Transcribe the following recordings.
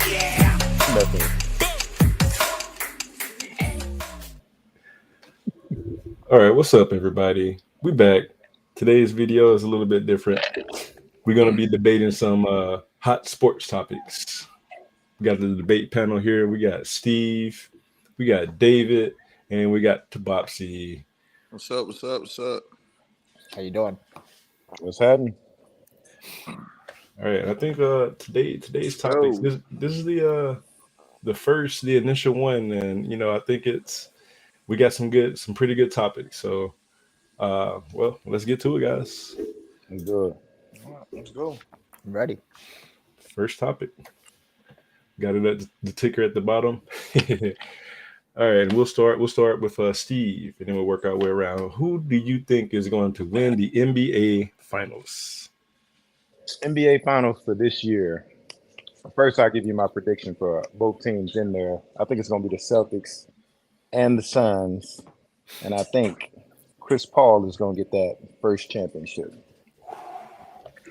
Definitely. All right, what's up, everybody? We back. Today's video is a little bit different. We're gonna be debating some hot sports topics. We got the debate panel here. We got Steve, we got David, and we got Tabopsy. What's up? What's up? What's up? How you doing? What's happening? All right, I think today's topics. So, This is the initial one, and I think we got some pretty good topics. So, well, let's get to it, guys. I'm good. All right, let's go. I'm ready. First topic. Got it at the ticker at the bottom. All right, we'll start. We'll start with Steve, and then we'll work our way around. Who do you think is going to win the NBA Finals? NBA Finals for this year. First, I'll give you my prediction for both teams in there. I think it's going to be the Celtics and the Suns. And I think Chris Paul is going to get that first championship.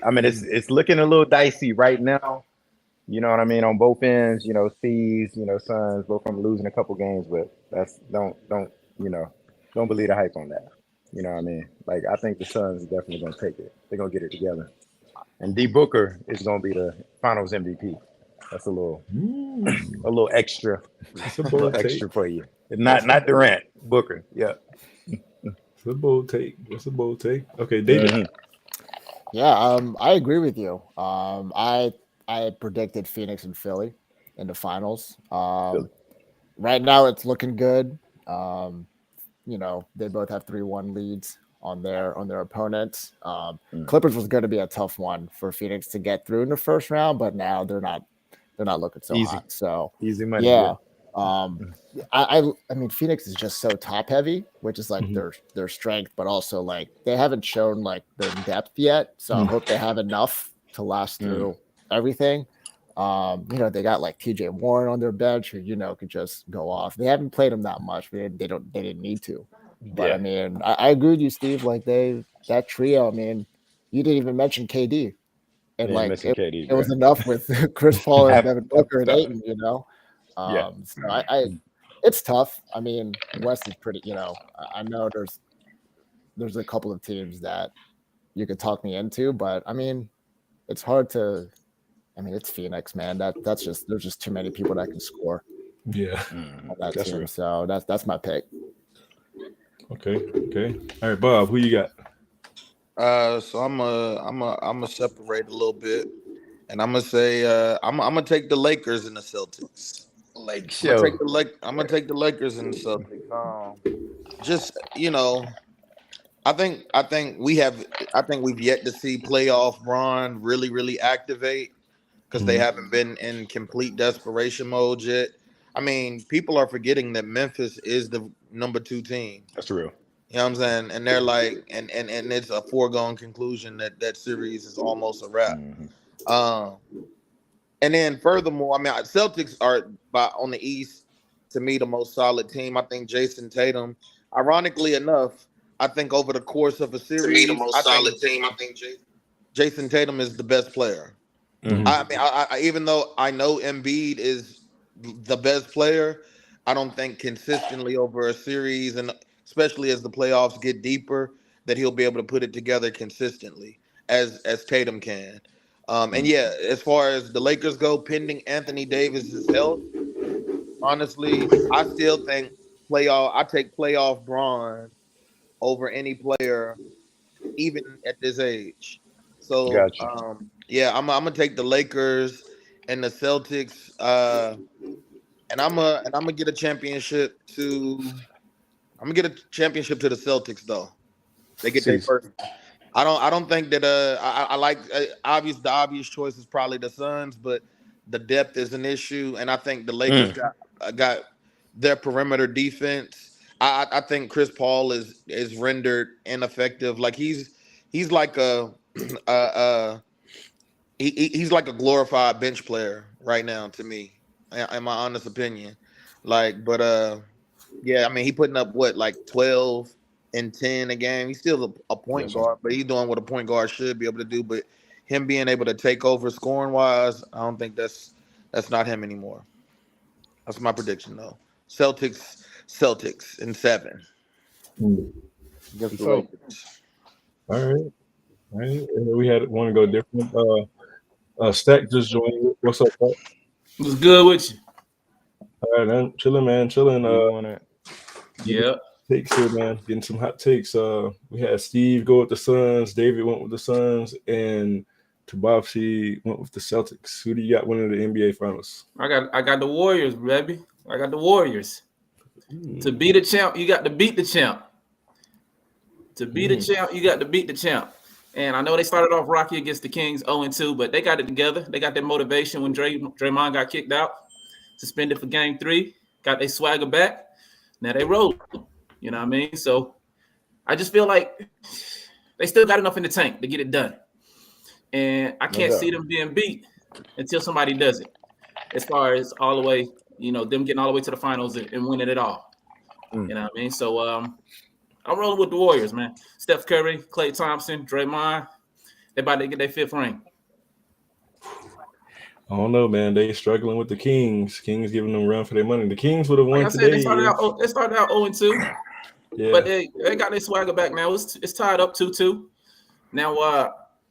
I mean, it's looking a little dicey right now. You know what I mean? On both ends, C's, Suns, both of them losing a couple games, but don't believe the hype on that. You know what I mean? Like, I think the Suns are definitely going to take it. They're going to get it together. And D Booker is going to be the Finals MVP. That's a little extra, That's a a bold little take. extra for you. Not Durant, Booker. Yeah. It's a bold take. What's a bold take? Okay, David. Mhm. Yeah, I agree with you. I predicted Phoenix and Philly in the finals. Philly. Right now it's looking good. They both have 3-1 leads on their opponents. Clippers was going to be a tough one for Phoenix to get through in the first round, but now they're not looking so Easy. hot. So Easy money. yeah. I mean Phoenix is just so top heavy, which is like Mhm. their strength, but also like they haven't shown like their depth yet. So I hope they have enough to last through everything. They got like TJ Warren on their bench who could just go off. They haven't played him that much, but they didn't need to. But Yeah. I mean, I agree with you, Steve. Like that trio, I mean, you didn't even mention KD. And Yeah, like missing KD, it was bro. enough with Chris Paul and Have- Devin Booker and have- Ayton, Yeah. So it's tough. I mean, West is pretty, I know there's a couple of teams that you could talk me into, but I mean, it's hard to. I mean, it's Phoenix, man. That's just there's just too many people that can score Yeah. on that That's team. real. So that's my pick. Okay. All right, Bob. Who you got? So I'm a separate a little bit, and I'm gonna say I'm gonna take the Lakers and the Celtics. Lake I'm gonna Show. take I'm gonna take the Lakers and the Celtics. Just I think we've yet to see playoff Bron really activate because they haven't been in complete desperation mode yet. I mean, people are forgetting that Memphis is the number 2 team. That's real. You know what I'm saying? And they're like, and it's a foregone conclusion that that series is almost a wrap. Mhm. Um, and then furthermore, I mean, Celtics are on the East to me the most solid team. I think Jason Tatum, ironically enough, I think over the course of a series, I think Jason Tatum is the best player. Mhm. I mean, I even though I know Embiid is the best player, I don't think consistently over a series, and especially as the playoffs get deeper, that he'll be able to put it together consistently as Tatum can. And yeah, as far as the Lakers go, pending Anthony Davis's health, honestly, I still think playoff. I take playoff Braun over any player, even at this age. So Gotcha. yeah, I'm gonna take the Lakers and the Celtics, and I'm gonna get a championship to. I'm gonna get a championship to the Celtics though. They get their Cease. first. I don't think that I like the obvious choice is probably the Suns, but the depth is an issue, and I think the Lakers got their perimeter defense. I think Chris Paul is rendered ineffective. Like he's like a he's like a glorified bench player right now to me, in my honest opinion. Like, but yeah, I mean, he putting up what like 12 and 10 a game. He's still a point Yes, sir. guard, but he's doing what a point guard should be able to do. But him being able to take over scoring wise, I don't think That's not him anymore. That's my prediction, though. Celtics in 7. Against the So, Lakers. all right. All right. And then we had want to go different. Stack just joined. What's up, Stack? What's good with you? All right, man. Chilling, man. Chilling. You wanna- Yeah. Takes here, man. Getting some hot takes. We had Steve go with the Suns, David went with the Suns, and Tabopsy went with the Celtics. Who do you got winning the NBA Finals? I got the Warriors, baby. I got the Warriors. To be the champ, you got to beat the champ. To be the champ, you got to beat the champ. And I know they started off rocky against the Kings 0-2, but they got it together. They got their motivation when Draymond got kicked out, suspended for game 3, got their swagger back. Now they roll. You know what I mean? So I just feel like they still got enough in the tank to get it done. And I can't see them being beat until somebody does it. As far as all the way, them getting all the way to the finals and winning it all. You know what I mean? So I'm rolling with the Warriors, man. Steph Curry, Klay Thompson, Draymond, they about to get their 5th ring. I don't know, man. They struggling with the Kings. Kings giving them a run for their money. The Kings would have won Like I said, today. they started out 0-2. Yeah. But they got their swagger back now. It's tied up 2-2. Now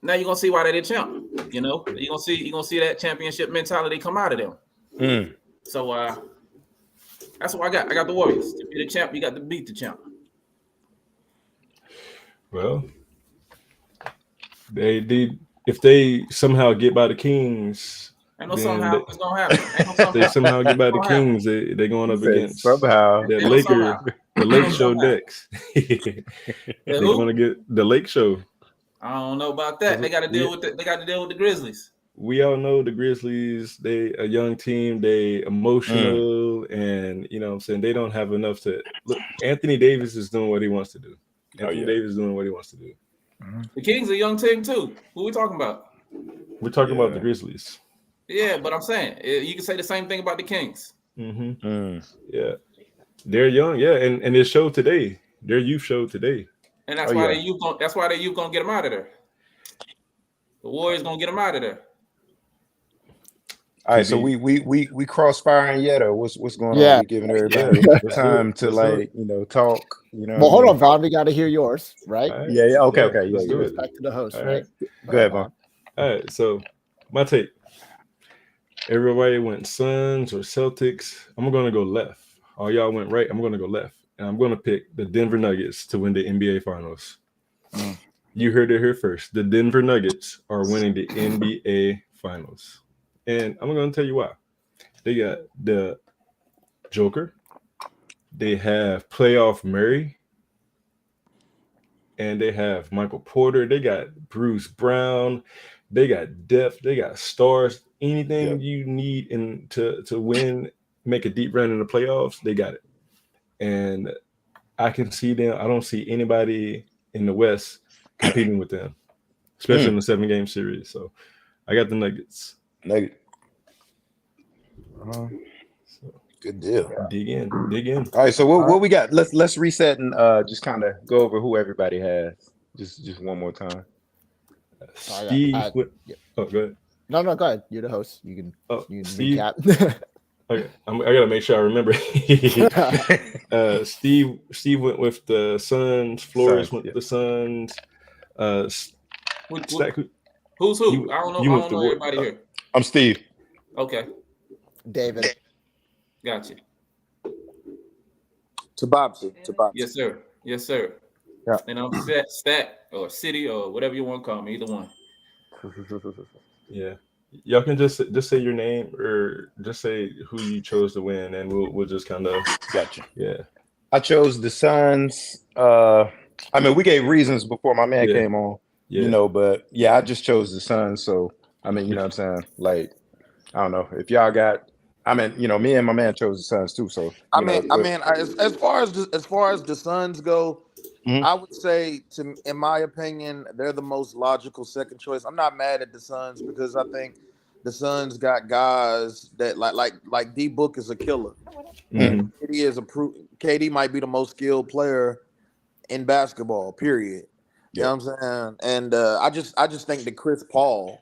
you're gonna see why they did champ. You're gonna see that championship mentality come out of them. So that's what I got. I got the Warriors. To be the champ, you got to beat the champ. Well, they did. If they somehow get by the Kings, Ain't no then somehow it's gonna happen. Ain't no if they somehow. somehow get by the It's gonna Kings, they going up Said against somehow. that Ain't no Laker. somehow. The Lake Show Somehow. decks. Yeah, They're who? gonna get the Lake Show. I don't know about that. They got to deal with the Grizzlies. We all know the Grizzlies. They a young team. They emotional, and you know what I'm saying, they don't have enough to look. Anthony Davis is doing what he wants to do. Anthony Davis is doing what he wants to do. The Kings are a young team too. Who we talking about? We're talking about the Grizzlies. Yeah, but I'm saying you can say the same thing about the Kings. Yeah, they're young. Yeah, and it showed today. Their youth showed today. And that's why they youth gonna get them out of there. The Warriors gonna get them out of there. All right, so we crossfiring yet, or what's going Yeah. on? We giving everybody time to talk. Well, hold on, Vaughn. We got to hear yours, right? All right. Yeah. Okay. Let's do it. Back to the host, All right? Go ahead, Vaughn. All right, so my take. Everybody went Suns or Celtics. I'm gonna go left. All y'all went right. I'm gonna go left, and I'm gonna pick the Denver Nuggets to win the NBA Finals. You heard it here first. The Denver Nuggets are winning the NBA Finals, and I'm gonna tell you why. They got the Joker. They have playoff Murray. And they have Michael Porter. They got Bruce Brown. They got depth. They got stars. Anything you need to win, make a deep run in the playoffs, they got it. And I can see them. I don't see anybody in the West competing with them, especially in the 7-game series. So I got the Nuggets. Nugget. Good deal. Dig in. All right, so what we got? Let's reset and just kind of go over who everybody has. Just one more time. Steve. Go ahead. No, go ahead. You're the host. You can Steve. recap. Okay, I gotta make sure I remember. Steve went with the Suns. Flores went with the Suns. Who's who? I don't know everybody here. I'm Steve. Okay, David. got you. Tabopsy. Yes, sir. Yeah. And I'm Stat or City or whatever you want to call me. Either one. Yeah, y'all can just say your name or just say who you chose to win, and we'll just kind of Gotcha. Yeah, I chose the Suns. I mean, we gave reasons before my man came on. But I just chose the Suns. So I mean, you know what I'm saying? Like, I don't know if y'all got. I mean, me and my man chose the Suns too. So as far as the Suns go, I would say, in my opinion, they're the most logical second choice. I'm not mad at the Suns because I think the Suns got guys that like D Book is a killer. And KD might be the most skilled player in basketball. Period. You know what I'm saying? And I just think that Chris Paul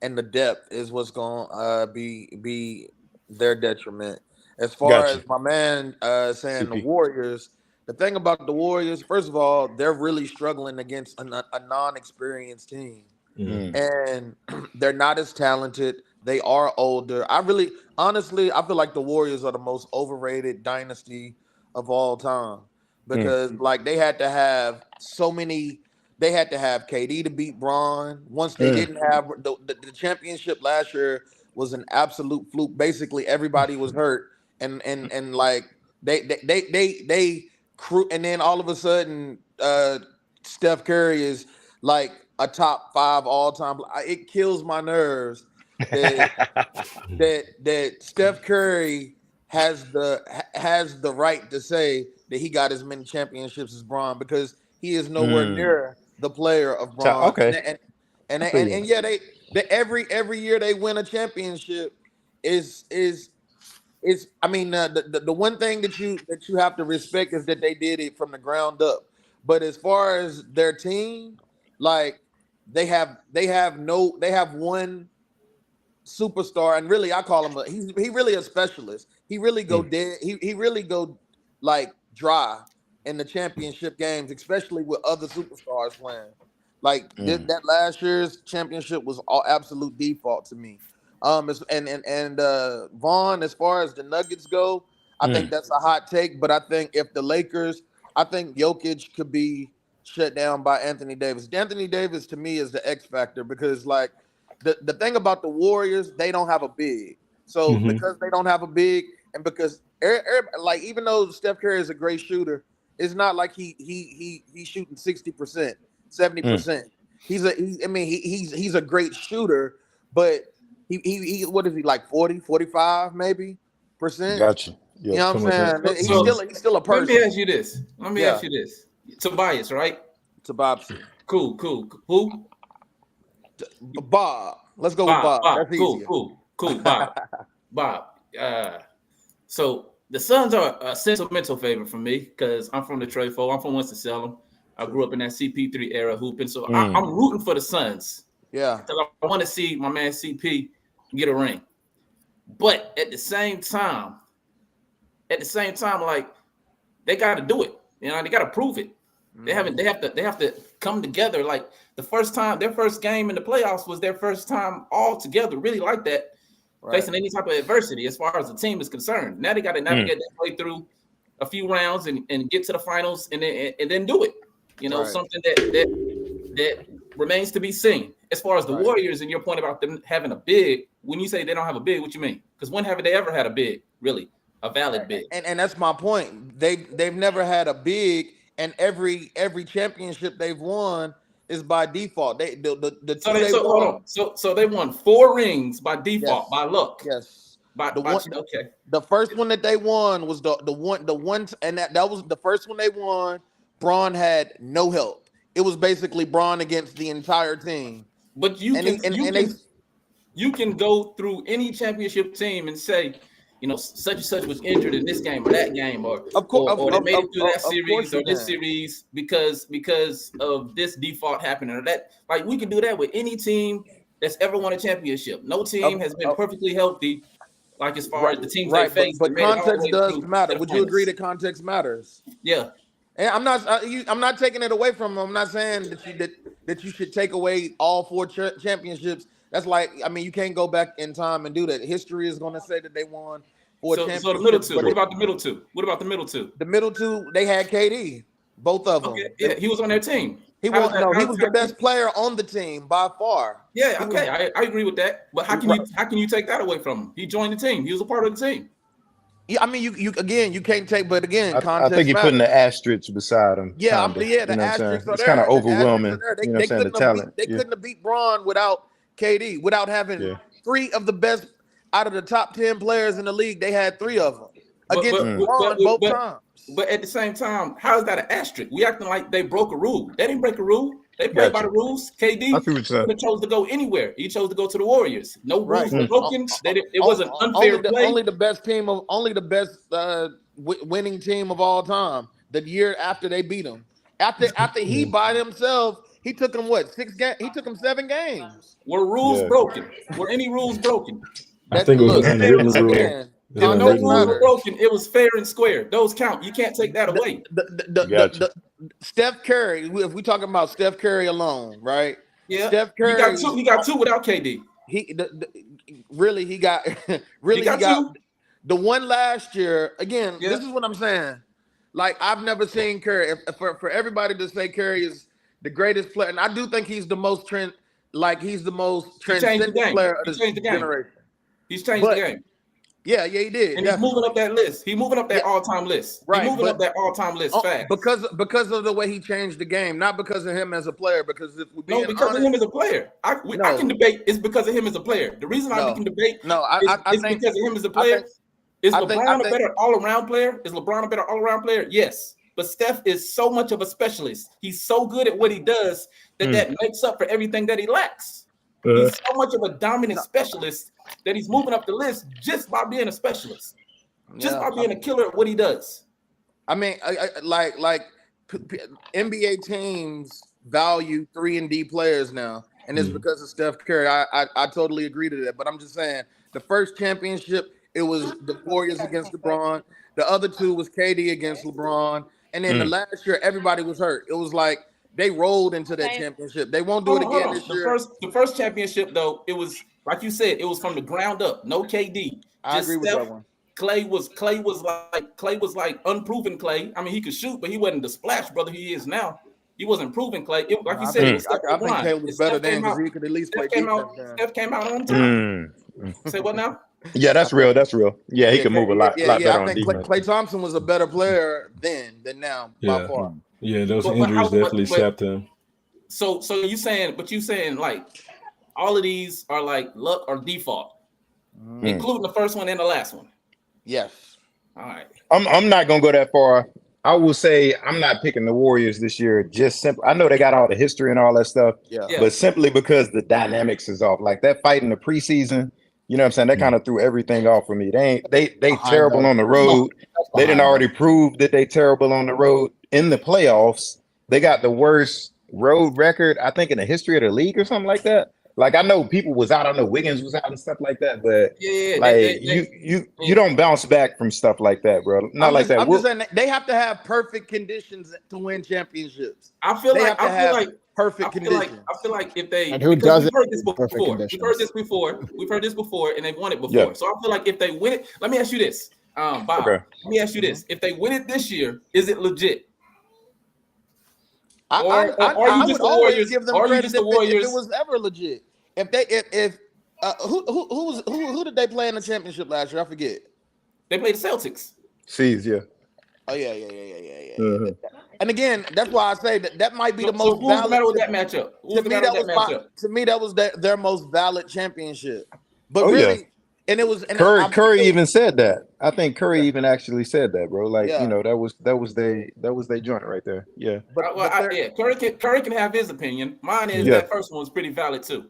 and the depth is what's going to be their detriment. As far Gotcha. as my man saying the CP. Warriors, the thing about the Warriors, first of all, they're really struggling against a non-experienced team, and they're not as talented. They are older. Honestly, I feel like the Warriors are the most overrated dynasty of all time because like they had to have so many. They had to have KD to beat Bron. Once they didn't have the championship last year was an absolute fluke. Basically, everybody was hurt, and like they crew, and then all of a sudden, Steph Curry is like a top 5 all time. It kills my nerves that Steph Curry has the right to say that he got as many championships as Bron because he is nowhere near the player of Bron. Okay. And yeah, they every year they win a championship is I mean the one thing that you have to respect is that they did it from the ground up. But as far as their team, like they have one superstar, and really I call him he really a specialist. He really go dead. He really go like dry in the championship games, especially with other superstars playing. Like that last year's championship was all absolute default to me. Vaughn, as far as the Nuggets go, I think that's a hot take. But I think if the Lakers, I think Jokic could be shut down by Anthony Davis. Anthony Davis to me is the X factor because like the thing about the Warriors, they don't have a big. So because they don't have a big, and because like even though Steph Curry is a great shooter, it's not like he's shooting 60%, 70%. He's a great shooter, but he what is he like 40, 45 maybe percent? Gotcha. You know what I'm saying? He's still a person. Let me ask you this. Tobias, right? Tobias. Cool. Who? Bob. Let's go with Bob. That's easier. Cool. Bob. So the Suns are a sentimental favorite for me because I'm from Detroit. I'm from Winston-Salem. I grew up in that CP3 era hooping, so I'm rooting for the Suns. Yeah, because I want to see my man CP get a ring. But at the same time, like they got to do it. You know, they got to prove it. They have to come together. Like the first time, their first game in the playoffs was their first time all together, really like that, facing any type of adversity as far as the team is concerned. Now they got to navigate that way through a few rounds and get to the finals and then do it. You know, something that remains to be seen. As far as the Warriors and your point about them having a big, when you say they don't have a big, what you mean? Because when have they ever had a big, really, a valid big? And that's my point. They've never had a big. And every championship they've won is by default. So they won 4 rings by default, by luck. Yes. The first one that they won was the one, and that was the first one they won. Bron had no help. It was basically Bron against the entire team. But you can go through any championship team and say, you know, such and such was injured in this game or that game, or they made it through that series or this series because of this default happening or that. Like we can do that with any team that's ever won a championship. No team has been perfectly healthy, like as far as the teams they face. But context does matter. Would you agree that context matters? Yeah. And I'm not taking it away from them. I'm not saying that you should take away all 4 championships. That's like, I mean, you can't go back in time and do that. History is going to say that they won 4 championships. So the middle 2. What about the middle 2? The middle 2, they had KD, both of them. Okay. Yeah, he was on their team. He was the best player on the team by far. Yeah, okay, I agree with that. But how can you take that away from him? He joined the team. He was a part of the team. Yeah, I mean, you can't take, but again, I context think you're putting the asterisk beside him. Yeah, kinda, the asterisks are it's there. kind of overwhelming. They couldn't have beat Bron without KD, without having 3 of the best out of the top 10 players in the league. They had 3 of them against Bron both times. But at the same time, how is that an asterisk? We acting like they broke a rule. They didn't break a rule. They played by the rules. KD chose to go anywhere. He chose to go to the Warriors. No rules were broken. It was an unfair play. Only the best winning team of all time. The year after they beat him, after he by himself, He took him what 6 games? He took him 7 games. Were rules Yeah. broken? Were any rules broken? I think it was Look, an unwritten rule. again, It's an No context unwritten rules were rule. matters. broken. It was fair and square. Those count. You can't take that away. Gotcha. Steph Curry. If we talking about Steph Curry alone, right? Yeah. Steph You Curry. got two. You got two without KD. Really he got really He got he got two? the one last year. Again, Yeah. this is what I'm saying. Like I've never seen Curry. For everybody to say Curry is the greatest player, and I do think he's the most he's the most He changed the transcendent game. player of He this changed the game. generation. He's changed But- the game. Yeah, he did. And he's moving up that list. He's moving up that Yeah. all-time list. Right, He's moving but- up that all-time list Oh, fast. because of the way he changed the game, not because of him as a player. Because if we No, being because honest, of him as a player. I No. can debate it's because of him as a player. The reason No. we can debate no, I is think because of him as a I player. think- Is I LeBron think- I a think- better all-around player? Is LeBron a better all-around player? Yes. But Steph is so much of a specialist. He's so good at what he does that makes up for everything that he lacks. He's so much of a dominant specialist that he's moving up the list just by being a specialist. Just yeah, by being a killer at what he does. I mean, NBA teams value 3-and-D players now, and it's because of Steph Curry. I totally agree to that. But I'm just saying, the first championship, it was the Warriors against LeBron. The other two was KD against LeBron, and then the last year, everybody was hurt. It was like they rolled into that championship. They won't do it Hold again on. this The year. first championship, though, it was like you said, it was from the ground up. No KD. I Just agree with Steph. that one. Clay was like unproven Clay. I mean, he could shoot, but he wasn't the splash brother he is now. He wasn't proven Clay. Like you said, it was Steph I think LeBron. Caleb was Steph better then came because out- he could at least play Steph came defense. out. then. Steph came out on time. Say what now? Yeah, that's real. That's real. Yeah, he can move a lot better I on think defense. Klay Thompson was a better player then than now by Yeah. far. Yeah, those But injuries how- definitely but- sapped him. So you saying like all of these are like luck or default, including the first one and the last one. Yes. All right. I'm not gonna go that far. I will say I'm not picking the Warriors this year. Just simply, I know they got all the history and all that stuff, Yeah. Yeah. but simply because the dynamics is off. Like that fight in the preseason, you know what I'm saying? That kind of threw everything off for me. They terrible them. on the road. They didn't already prove that they terrible on the road in the playoffs. They got the worst road record, I think, in the history of the league or something like that. Like I know people was out, I know Wiggins was out and stuff like that, but Yeah. like you don't bounce back from stuff like that, bro. Not like that. I'm just saying they have to have perfect conditions to win championships. I feel They like have to I feel have like perfect I feel like conditions. I feel like if they And who because does we've it heard this in perfect before. We've conditions? heard this before. We've heard this before, and they've won it before. Yeah. So I feel like if they win it, let me ask you this, Bob. Okay. Let me ask you this: if they win it this year, is it legit? I Or you would just the always Warriors- give them or you credit just the if Warriors- it was ever legit. If who did they play in the championship last year? I forget. They played the Celtics. Seas, yeah. Oh yeah. And again, that's why I say that might be the So most who's the matter valid. with that matchup? Who's To the me, matter that with was that matchup? to me that was their most valid championship. But Oh, yeah. really, and it was and Curry even said that. I think Curry even actually said that, bro. Like, Yeah. you know, that was they joint right there. Yeah. Curry can have his opinion. Mine is Yeah. that first one was pretty valid too.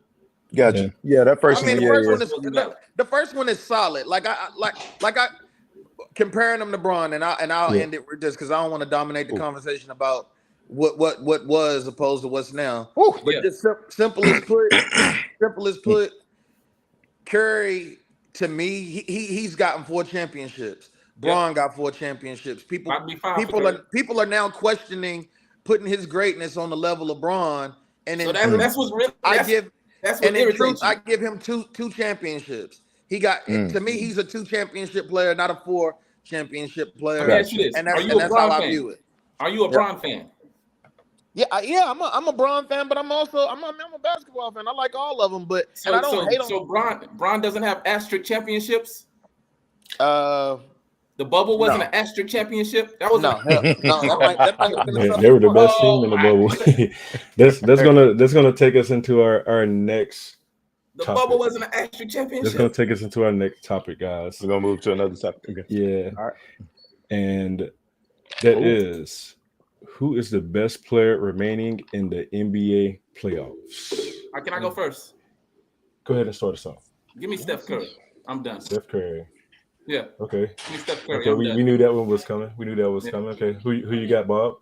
Gotcha. Yeah, that first I mean, one, the first yeah. one is the first one is solid. Like I comparing them to Braun, and I'll Yeah. end it with this because I don't want to dominate the conversation about what was opposed to what's now. Woo. But Yeah. just simple as put, Curry to me, he's gotten 4 championships. Braun got 4 championships. People Might be fine for Curry. people are now questioning putting his greatness on the level of Braun. And So then that's what's really that's what and in irritates truth, you. I give him two championships. He got to me, he's a 2 championship player, not a 4 championship player. Let me ask you this: And Are that's, you and a that's how Bron I fan? view it. Are you a Bron fan? Yeah, I'm a Braun fan, but I'm a basketball fan. I like all of them, but and I don't hate them. So Bron doesn't have asterisk championships. The The bubble wasn't No. an asterisk championship. That was no, hell, no, that might have been They, something they were the fun. best team in the bubble. that's gonna take us into our next. the topic. bubble wasn't an asterisk That's championship. gonna take us into our next topic, guys. We're gonna move to another topic. Okay. Yeah. All right. And that is who is the best player remaining in the NBA playoffs? Can I go first? Go ahead and start us off. Give me Steph Curry. I'm done. Steph Curry. Yeah, Okay. give me Steph Curry. Okay. I'm We done. knew that one was coming. We knew that was Yeah. coming. Okay. Who you got, Bob?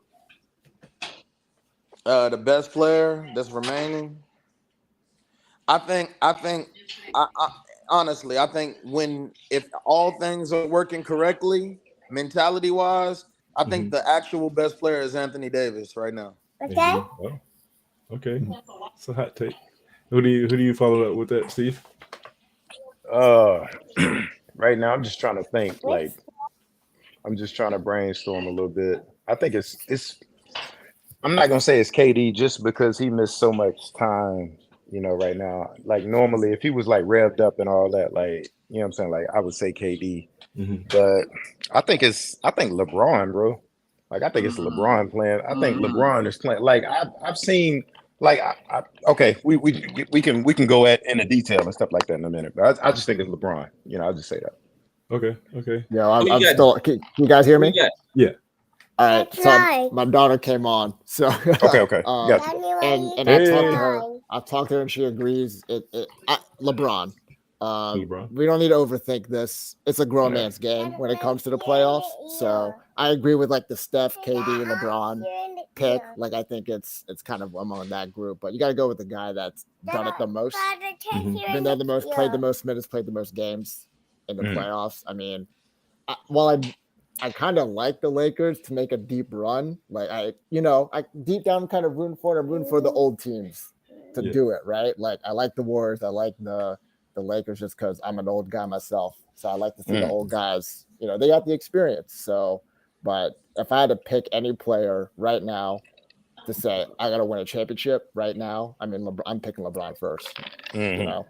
The best player that's remaining. I honestly, I think if all things are working correctly, mentality wise, I think the actual best player is Anthony Davis right now. Okay. Oh, okay. It's a hot take. Who do you follow up with that, Steve? Uh, right now I'm just trying to think. Like I'm just trying to brainstorm a little bit. I think it's. I'm not gonna say it's KD just because he missed so much time. Right now, like normally if he was like revved up and all that, like what I'm saying, like I would say KD, but I think LeBron, bro. Like I think it's LeBron playing. I think LeBron is playing. Like I've seen. Like okay, we can go into detail and stuff like that in a minute, but I just think it's LeBron. I'll just say that. Okay. Yeah, I'm Who you got? still. Can you guys hear Who me? you got? Yeah. All right. So my daughter came on. So Okay. Gotcha. and I talked to her and she agrees. LeBron. LeBron. We don't need to overthink this. It's a grown man's game when it comes to the playoffs. So I agree with like the Steph, KD, LeBron pick. Like I think it's kind of among that group, but you got to go with the guy that's done it the most, been there the most, played the most minutes, played the most games in the playoffs. I mean, while I kind of like the Lakers to make a deep run. Like I deep down I'm kind of rooting for it. I'm rooting for the old teams to do it, right? Like I like the Warriors, I like the Lakers just because I'm an old guy myself. So I like to see the old guys, they got the experience. So, but if I had to pick any player right now to say I got to win a championship right now, I mean, I'm picking LeBron first, and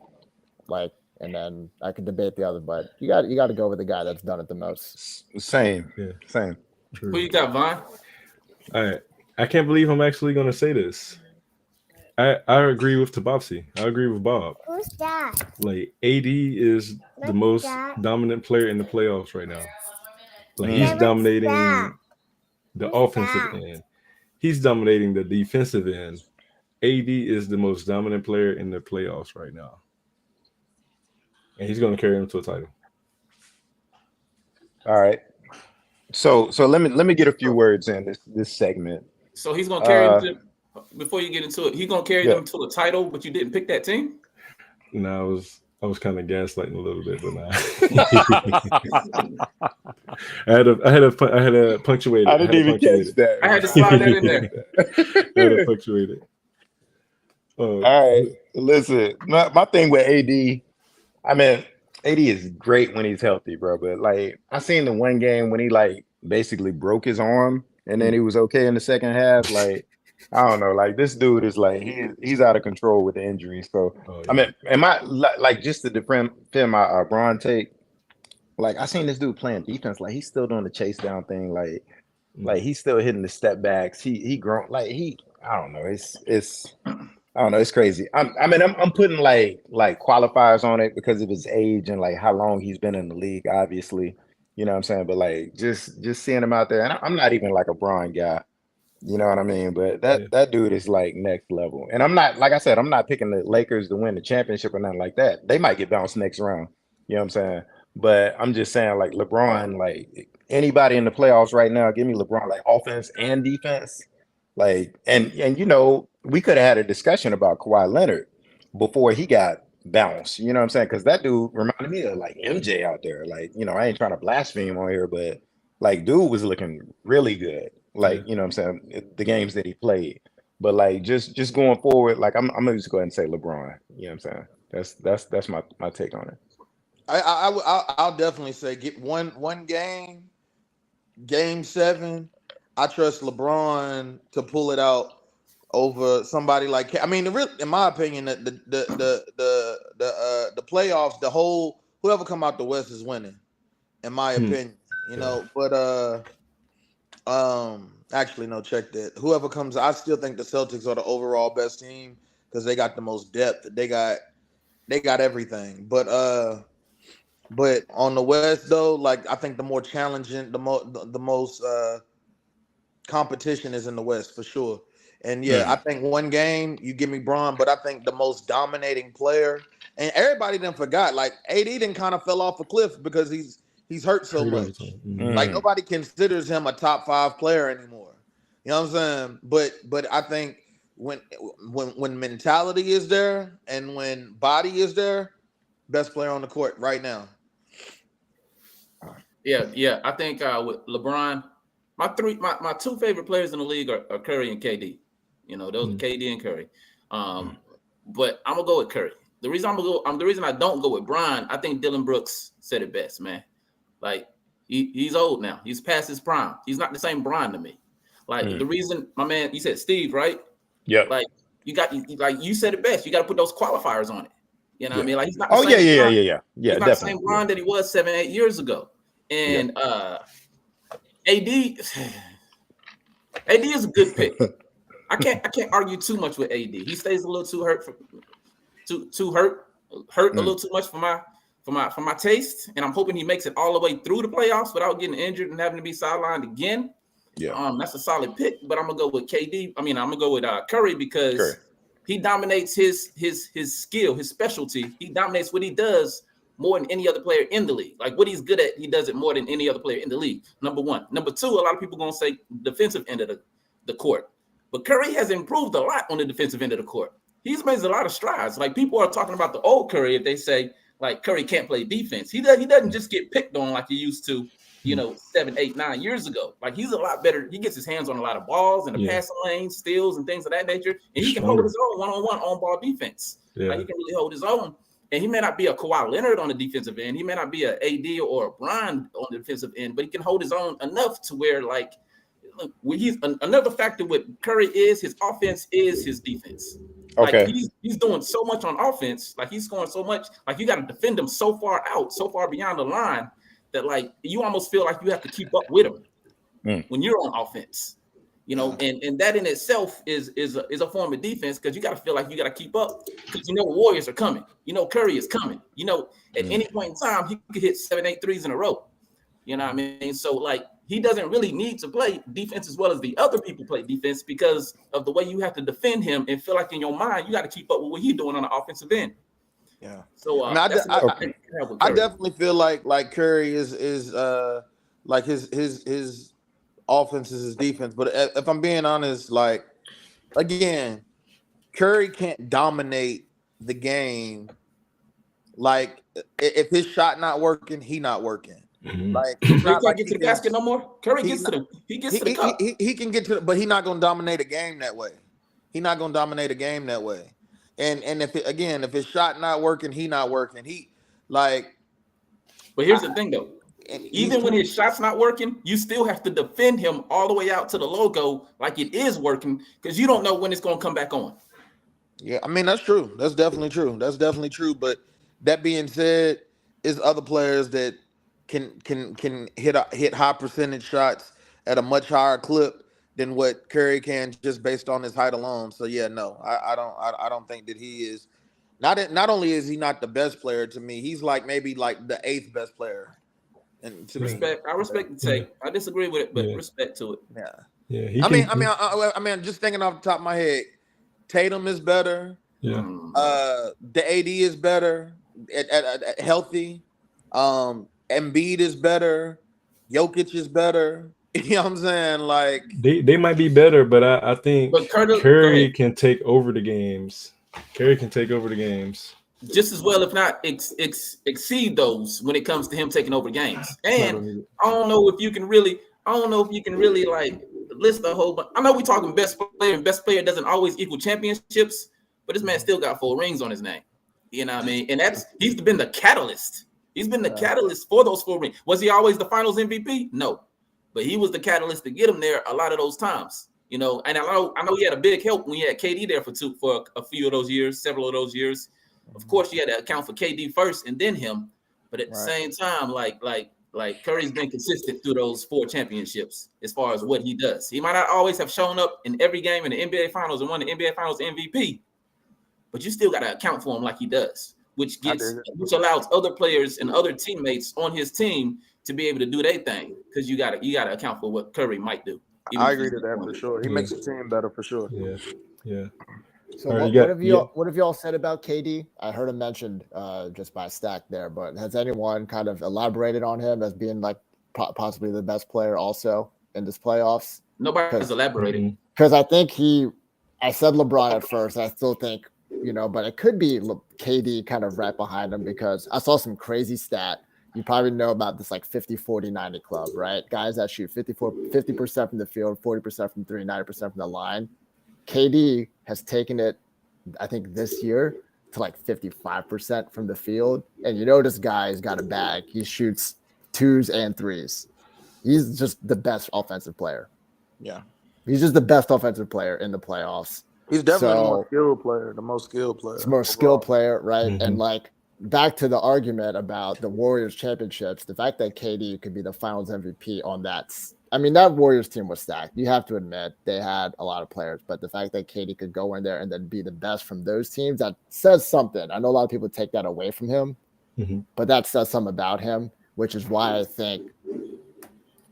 then I could debate the other, but you got to go with the guy that's done it the most. Same. True. Who you got, Vaughn? All right. I can't believe I'm actually going to say this. I agree with Tabopsy. I agree with Bob. Who's that? Like AD is the most dominant player in the playoffs right now. Like he's dominating the offensive end. He's dominating the defensive end. AD is the most dominant player in the playoffs right now. And he's going to carry him to a title. All right. So let me get a few words in this segment. So he's going to carry him to, before you get into it, he's going to carry them to a title, but you didn't pick that team? No, I was kind of gaslighting a little bit, but nah. I had to punctuate it. I didn't even catch that. I had to slide that in there. I had to punctuate it. All right. Listen, my thing with AD, I mean, AD is great when he's healthy, bro. But like I seen the one game when he like basically broke his arm and then he was okay in the second half. Like, I don't know, like this dude is like he's out of control with the injury. So I mean, am I like just to defend my Bron take? Like I seen this dude playing defense, like he's still doing the chase down thing, like he's still hitting the step backs. He grown like I don't know. It's I don't know. It's crazy. I'm putting like qualifiers on it because of his age and like how long he's been in the league. Obviously, you know what I'm saying. But like just seeing him out there, and I'm not even like a Bron guy. You know what I mean? But that dude is like next level. And I'm not, like I said, I'm not picking the Lakers to win the championship or nothing like that. They might get bounced next round. You know what I'm saying? But I'm just saying, like LeBron, like anybody in the playoffs right now, give me LeBron, like offense and defense. Like, and we could have had a discussion about Kawhi Leonard before he got bounced. You know what I'm saying? Because that dude reminded me of like MJ out there. Like, I ain't trying to blaspheme on here, but like dude was looking really good. Like, you know what I'm saying? The games that he played. But like just going forward, like I'm gonna just go ahead and say LeBron. You know what I'm saying? That's my take on it. I'll definitely say get one game 7. I trust LeBron to pull it out over somebody like. I mean, in my opinion, the playoffs, the whole whoever come out the West is winning. In my opinion, but actually no, check that. Whoever comes, I still think the Celtics are the overall best team because they got the most depth. They got everything. But on the West though, like I think the more challenging, the most competition is in the West for sure. And I think one game you give me Bron, but I think the most dominating player, and everybody didn't forgot, like AD didn't kind of fell off a cliff because he's hurt so much. Like nobody considers him a top 5 player anymore. You know what I'm saying? But I think when mentality is there and when body is there, best player on the court right now. Yeah. I think with LeBron, my two favorite players in the league are Curry and KD. You know, those are KD and Curry. But I'm gonna go with Curry. The reason I don't go with Bron, I think Dylan Brooks said it best, man. Like he's old now. He's past his prime. He's not the same Bron to me. Like the reason, my man, you said Steve, right? Yeah. Like you said it best. You got to put those qualifiers on it. You know what I mean? Like he's not. Oh yeah. He's not Definitely. the same Bron that he was 7-8 years ago. And AD is a good pick. I can't argue too much with AD. He stays a little too hurt a little too much for my taste, and I'm hoping he makes it all the way through the playoffs without getting injured and having to be sidelined again. Yeah. That's a solid pick, but I'm gonna go with KD. I mean, I'm gonna go with Curry because he dominates his skill, his specialty. He dominates what he does more than any other player in the league. Like what he's good at, he does it more than any other player in the league. Number one. Number two, a lot of people gonna say defensive end of the court. But Curry has improved a lot on the defensive end of the court. He's made a lot of strides. Like people are talking about the old Curry if they say like Curry can't play defense. He doesn't just get picked on like he used to, 7, 8, 9 years ago. Like he's a lot better. He gets his hands on a lot of balls and the passing lanes, steals, and things of that nature. And he can hold his own one-on-one on-ball defense. Yeah. Like he can really hold his own. And he may not be a Kawhi Leonard on the defensive end. He may not be an AD or a Bron on the defensive end, but he can hold his own enough to where like he's another factor with Curry is his offense is his defense. Okay. Like he's doing so much on offense, like he's scoring so much, like you got to defend him so far out, so far beyond the line that like you almost feel like you have to keep up with him when you're on offense. And that in itself is a form of defense because you got to feel like you got to keep up because the Warriors are coming. Curry is coming. At any point in time, he could hit 7, 8 threes in a row. You know what I mean? So like he doesn't really need to play defense as well as the other people play defense because of the way you have to defend him and feel like in your mind you got to keep up with what he's doing on the offensive end. Yeah. So I definitely feel like Curry is like his offense is his defense. But if I'm being honest, like again, Curry can't dominate the game. Like if his shot not working, he not working. Like Curry can't get to the basket no more. Curry gets to the cup. He can get to but he's not gonna dominate a game that way. He's not gonna dominate a game that way. And if his shot not working, he not working. But here's the thing though. Even when his shot's not working, you still have to defend him all the way out to the logo like it is working because you don't know when it's gonna come back on. Yeah, I mean that's true. That's definitely true. But that being said, is other players that can hit high percentage shots at a much higher clip than what Curry can just based on his height alone. So yeah, no, I don't think that he is not only is he not the best player to me, he's like maybe like the 8th best player. And to respect, I respect the take. I disagree with it, but respect to it. Yeah. I mean, just thinking off the top of my head, Tatum is better. Yeah. The AD is better at healthy. Embiid is better. Jokic is better. You know what I'm saying? Like they might be better, but I think Curry can take over the games. Curry can take over the games just as well, if not exceed those when it comes to him taking over games. And I don't know if you can really like list the whole. I know we talking best player, and best player doesn't always equal championships, but this man still got 4 rings on his name. You know what I mean? And he's been the catalyst. He's been the catalyst for those 4 rings. Was he always the Finals MVP? No, but he was the catalyst to get him there a lot of those times. And I know he had a big help when he had KD there for a few of those years, several of those years. Of course, you had to account for KD first and then him. But at the same time, like Curry's been consistent through those 4 championships as far as what he does. He might not always have shown up in every game in the NBA Finals and won the NBA Finals MVP, but you still got to account for him like he does, which allows other players and other teammates on his team to be able to do their thing because you got to account for what Curry might do. I agree to that for sure. He makes the team better for sure. Yeah. So what have y'all said about KD? I heard him mentioned just by Stack there, but has anyone kind of elaborated on him as being like possibly the best player also in this playoffs? Nobody has elaborated because I think he I said LeBron at first. I still think, but it could be KD kind of right behind him because I saw some crazy stat. You probably know about this like 50-40-90 club, right? Guys that shoot 50% from the field, 40% from three, 90% from the line. KD has taken it, I think, this year to like 55% from the field. And this guy's got a bag. He shoots 2s and 3s. He's just the best offensive player. Yeah. He's just the best offensive player in the playoffs. He's definitely the most skilled player, He's the most skilled player, right? Mm-hmm. And like back to the argument about the Warriors championships, the fact that KD could be the finals MVP on that. I mean, that Warriors team was stacked. You have to admit they had a lot of players, but the fact that KD could go in there and then be the best from those teams, that says something. I know a lot of people take that away from him, but that says something about him, which is why I think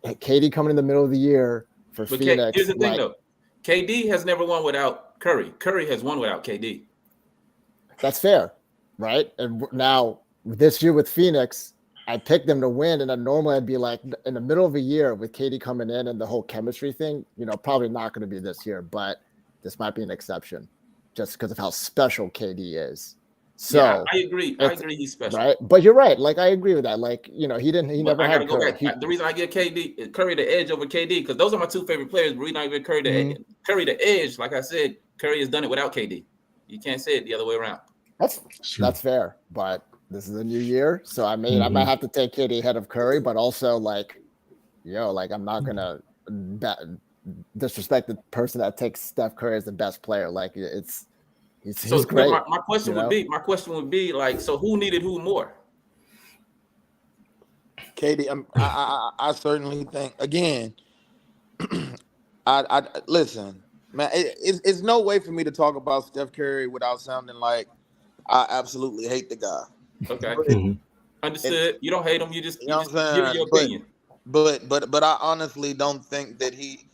KD coming in the middle of the year for Phoenix. Here's the thing, though. KD has never won without Curry. Curry has won without KD. That's fair, right? And now this year with Phoenix, I picked them to win, and then normally I'd be like in the middle of a year with KD coming in and the whole chemistry thing, probably not going to be this year, but this might be an exception just because of how special KD is. So yeah, I agree. He's special, right? But you're right. Like I agree with that. Like he never had Curry. The reason I give Curry the edge over KD because those are my two favorite players. The reason I give Curry the edge, like I said, Curry has done it without KD. You can't say it the other way around. That's fair, but this is a new year, so I mean, I might have to take KD ahead of Curry, but also I'm not gonna disrespect the person that takes Steph Curry as the best player. Like he's great. My question would be like, so who needed who more? KD, I certainly think again. I listen, man. It's no way for me to talk about Steph Curry without sounding like I absolutely hate the guy. Okay, understood. You don't hate him. You just give your opinion. But I honestly don't think that he.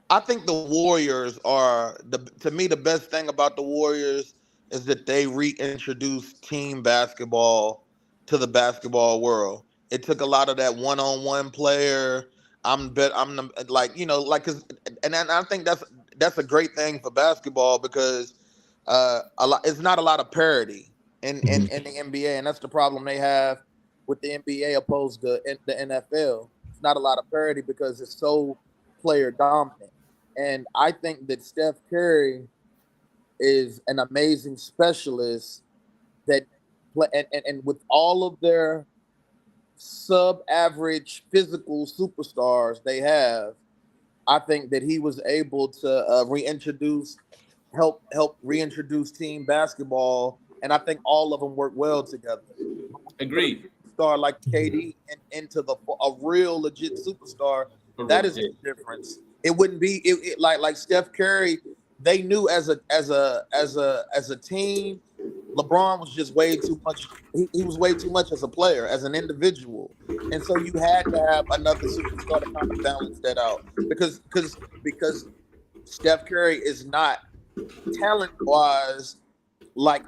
I think the Warriors are to me the best thing about the Warriors is that they reintroduced team basketball to the basketball world. It took a lot of that one-on-one player. I think that's a great thing for basketball because it's not a lot of parity in the NBA, and that's the problem they have with the NBA opposed to the NFL. It's not a lot of parity because it's so player dominant. And I think that Steph Curry is an amazing specialist that and with all of their sub-average physical superstars they have, I think that he was able to help reintroduce team basketball, and I think all of them work well together. Agreed. Star like KD into a real legit superstar, that is the difference. It wouldn't be like Steph Curry. They knew as a team, LeBron was just way too much. He was way too much as a player, as an individual, and so you had to have another superstar to kind of balance that out. Because Steph Curry is not talent-wise like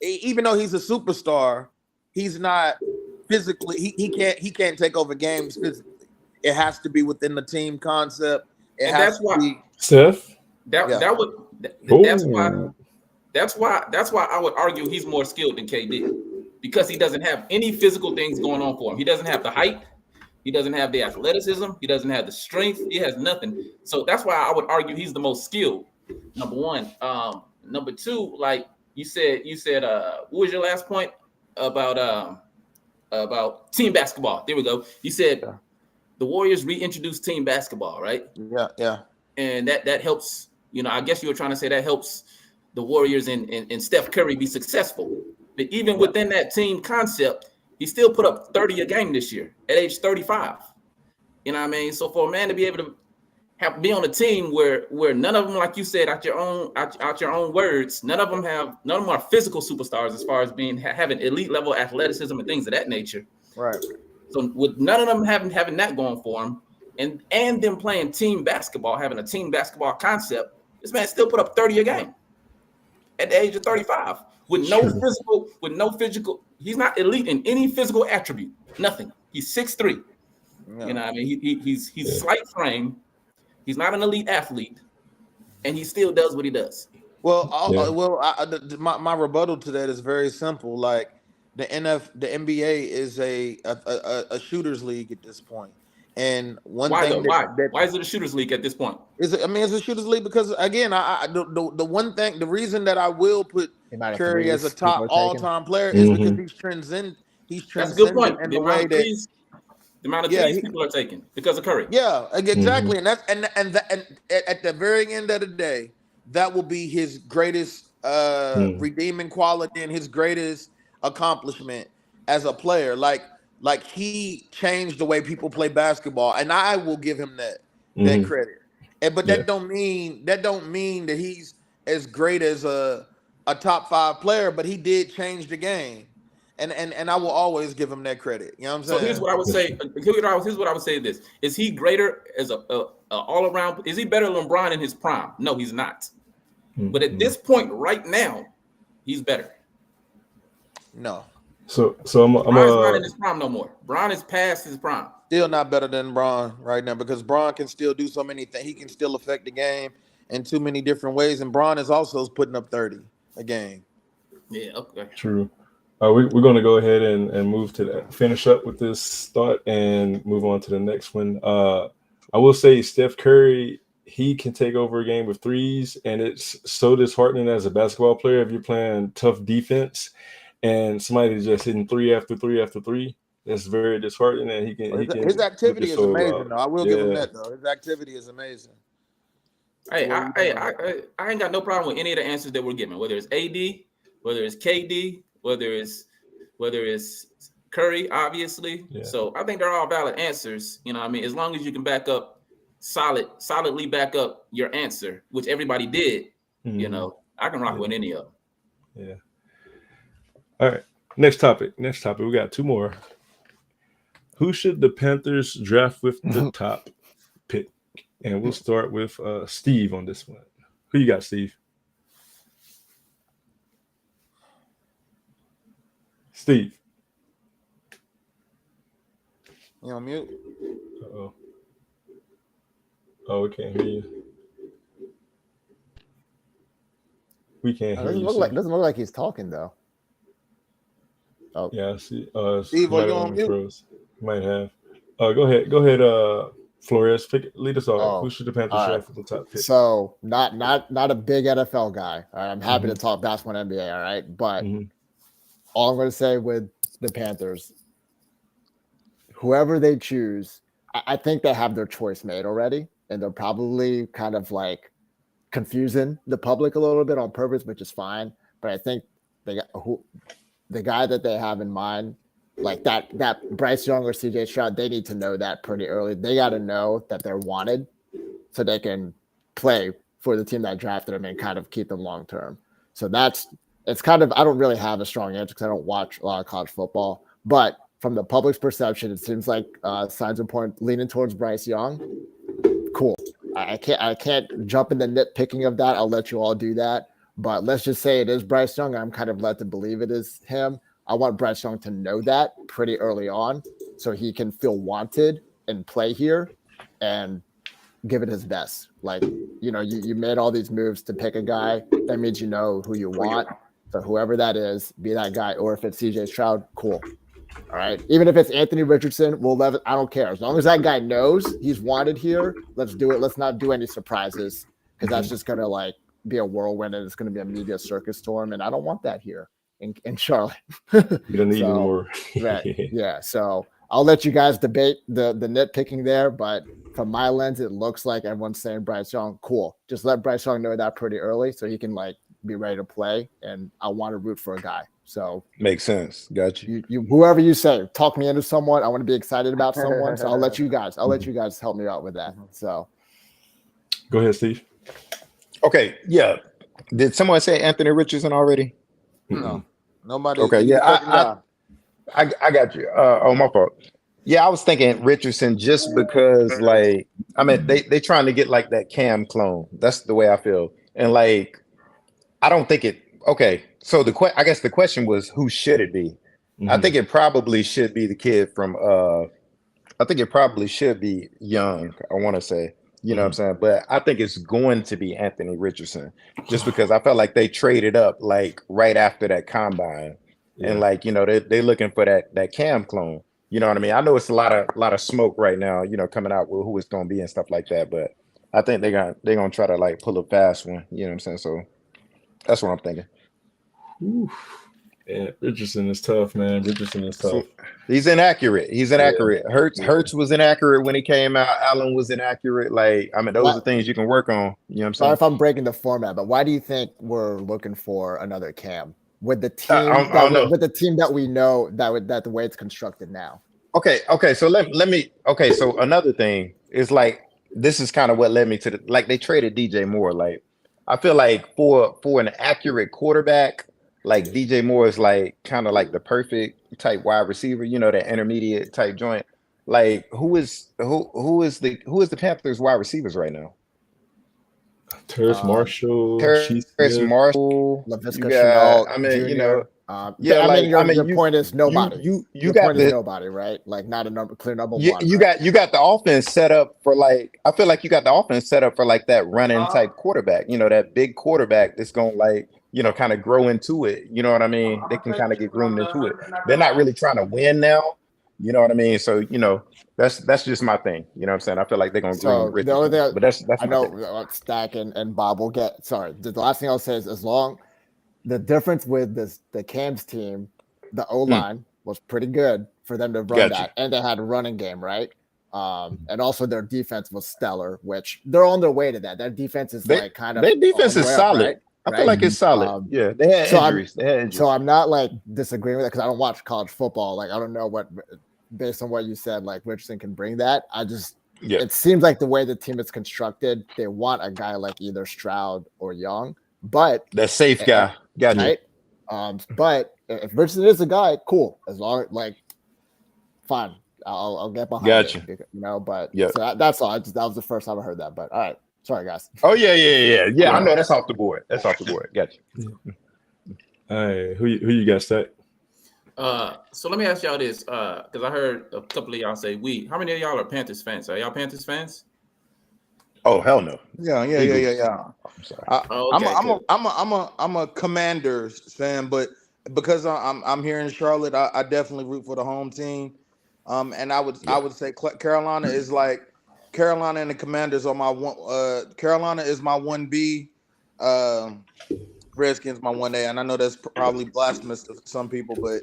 even though he's a superstar, he's not physically. He can't take over games physically. It has to be within the team concept. That's why Seth. That's why I would argue he's more skilled than KD because he doesn't have any physical things going on for him. He doesn't have the height. He doesn't have the athleticism. He doesn't have the strength. He has nothing. So that's why I would argue he's the most skilled. Number one. Number two, like you said, what was your last point about team basketball? There we go. You said the Warriors reintroduced team basketball, right? Yeah. And that helps. I guess you were trying to say that helps the Warriors and Steph Curry be successful. But even within that team concept, he still put up 30 a game this year at age 35. You know what I mean? So for a man to be able to be on a team where none of them, like you said, out your own words, none of them are physical superstars as far as having elite level athleticism and things of that nature. Right. So with none of them having that going for them, and them playing team basketball, having a team basketball concept, this man still put up 30 a game at the age of 35 with no physical. He's not elite in any physical attribute. Nothing. He's 6'3". Yeah. You know what I mean? He's slight frame, He's not an elite athlete, and he still does what he does. Well, Yeah. my rebuttal to that is very simple. Like the NBA is a shooters league at this point, and one Why thing though? Why is it a shooters league at this point? it's a shooters league because again, the one thing, the reason that I will put The amount of Curry as a threes people top are taking. all-time player is Mhm. because he's transcendent. He's That's a good transcendent point. in The the amount way of that. threes, the amount of Yeah, threes he- people are taking because of Curry. Yeah, exactly, and that's and at the very end of the day, that will be his greatest redeeming quality and his greatest accomplishment as a player. Like he changed the way people play basketball, and I will give him that credit. But that don't mean that he's as great as a top 5 player. But he did change the game. And I will always give him that credit. You know what I'm saying? So here's what I would say. Here's what I would say. This is he greater as a all around? Is he better than LeBron in his prime? No, he's not. But at this point, right now, he's better. No, So Bron's not in his prime no more. Bron is past his prime. still not better than Bron right now because Bron can still do so many things. He can still affect the game in too many different ways. And Bron is also putting up 30 a game. Yeah, okay. True. We're going to go ahead and move to that, finish up with this thought and move on to the next one. I will say Steph Curry, he can take over a game with threes, and it's so disheartening as a basketball player if you're playing tough defense and somebody's just hitting 3 after 3 after 3. That's very disheartening. And His activity is amazing, though. I will give him Yeah. that, though. His activity is amazing. Hey, I ain't got no problem with any of the answers that we're giving, whether it's AD, whether it's KD, whether it's Curry, obviously. Yeah. So I think they're all valid answers. You know what I mean? As long as you can back up solidly back up your answer, which everybody did, you know, I can rock with any of them. Yeah. All right. Next topic. We got 2 more. Who should the Panthers draft with the top pick? And we'll start with Steve on this one. Who you got, Steve? Steve. You on mute? Uh-oh. Oh, we can't hear you. We can't hear you. Doesn't look like he's talking though. Oh Yeah, I see. Steve, are you might on mute? froze. Might have. Go ahead, Flores. Lead us off. Who should the Panthers draft with the top pick? So not a big NFL guy. All right, I'm happy to talk basketball and NBA. All right, but all I'm going to say with the Panthers, whoever they choose, I think they have their choice made already, and they're probably kind of like confusing the public a little bit on purpose, which is fine. But I think the guy that they have in mind, like that Bryce Young or CJ Stroud, they need to know that pretty early. They got to know that they're wanted so they can play for the team that drafted them and kind of keep them long term. So it's kind of, I don't really have a strong answer because I don't watch a lot of college football, but from the public's perception, it seems like signs are leaning towards Bryce Young. Cool. I can't jump in the nitpicking of that. I'll let you all do that. But let's just say it is Bryce Young. I'm kind of led to believe it is him. I want Bryce Young to know that pretty early on so he can feel wanted and play here and give it his best. Like, you know, you made all these moves to pick a guy. That means you know who you want. So whoever that is, be that guy. Or if it's CJ Stroud, cool. All right. Even if it's Anthony Richardson, I don't care. As long as that guy knows he's wanted here, let's do it. Let's not do any surprises because that's just going to like be a whirlwind and it's going to be a media circus storm. And I don't want that here in Charlotte. You don't need more. Right. Yeah. So I'll let you guys debate the nitpicking there. But from my lens, it looks like everyone's saying Bryce Young. Cool. Just let Bryce Young know that pretty early so he can like be ready to play. And I want to root for a guy. So makes sense. Got you. You whoever you say, talk me into someone. I want to be excited about someone. So I'll let you guys help me out with that. So go ahead, Steve. Okay. Yeah. Did someone say Anthony Richardson already? No. Nobody. Okay. Yeah. I got you. My fault. Yeah, I was thinking Richardson just because, like, I mean, they trying to get like that Cam clone. That's the way I feel. And like, I don't think it. Okay, so I guess the question was, who should it be? I think it probably should be the kid from. I think it probably should be Young. I want to say, You know what I'm saying? But I think it's going to be Anthony Richardson, just because I felt like they traded up like right after that combine, and Yeah. like they looking for that Cam clone. You know what I mean? I know it's a lot of smoke right now. Coming out with who it's going to be and stuff like that. But I think they're gonna try to like pull a fast one. You know what I'm saying? So that's what I'm thinking. Oof. Yeah, Richardson is tough, man. Richardson is tough. So he's inaccurate. Hurts was inaccurate when he came out. Allen was inaccurate. Like, I mean, those are things you can work on. You know what I'm Sorry saying? if I'm breaking the format, but why do you think we're looking for another Cam with the team I don't know. with the team that we know that the way it's constructed now? Okay. So let me. Okay. So another thing is like this is kind of what led me to they traded DJ Moore. Like, I feel like for an accurate quarterback, like DJ Moore is like kind of like the perfect type wide receiver. That intermediate type joint. Like, who is the Panthers wide receivers right now? Terrace Marshall, Terrace Marshall, Laviska you Shenault got, I mean, Jr. yeah, I mean, your you point is nobody. you Your got point is the nobody, right? Like not a clear number you, one. you right? got the offense set up for like I feel like you got the offense set up for like that running type quarterback, that big quarterback that's gonna like kind of grow into it. You know what I mean? They can kind of get groomed into it. They're not really trying to win now. You know what I mean? So that's just my thing. You know what I'm saying? I feel like they're gonna groom So the only Richardson, thing but that's I my know thing. Stack and Bob will get. Sorry, the last thing I'll say is as long the difference with the Cam's team, the O line was pretty good for them to run Gotcha. that, and they had a running game, right? And also their defense was stellar, which they're on their way to that. Their defense is like kind of Their defense on the is way up, solid. right? I feel like it's solid. Yeah, they had injuries. So I'm not like disagreeing with it because I don't watch college football. Like I don't know what, based on what you said, like Richardson can bring that. It seems like the way the team is constructed, they want a guy like either Stroud or Young, but that safe guy. Gotcha. Right? But if Richardson is a guy, cool. As long like, fine, I'll get behind Gotcha. it. But so that's all. That was the first time I heard that. But all right, sorry guys. Oh yeah. I know that's off the board. Gotcha. All right, who you got, Stack? So let me ask y'all this, because I heard a couple of y'all say we. How many of y'all are Panthers fans? Are y'all Panthers fans? Oh hell no. Yeah. I'm sorry. I'm a Commanders fan, but because I'm here in Charlotte, I definitely root for the home team. And I would say Carolina is like Carolina and the Commanders are my one. Carolina is my 1B. Redskins my 1A, and I know that's probably blasphemous to some people, but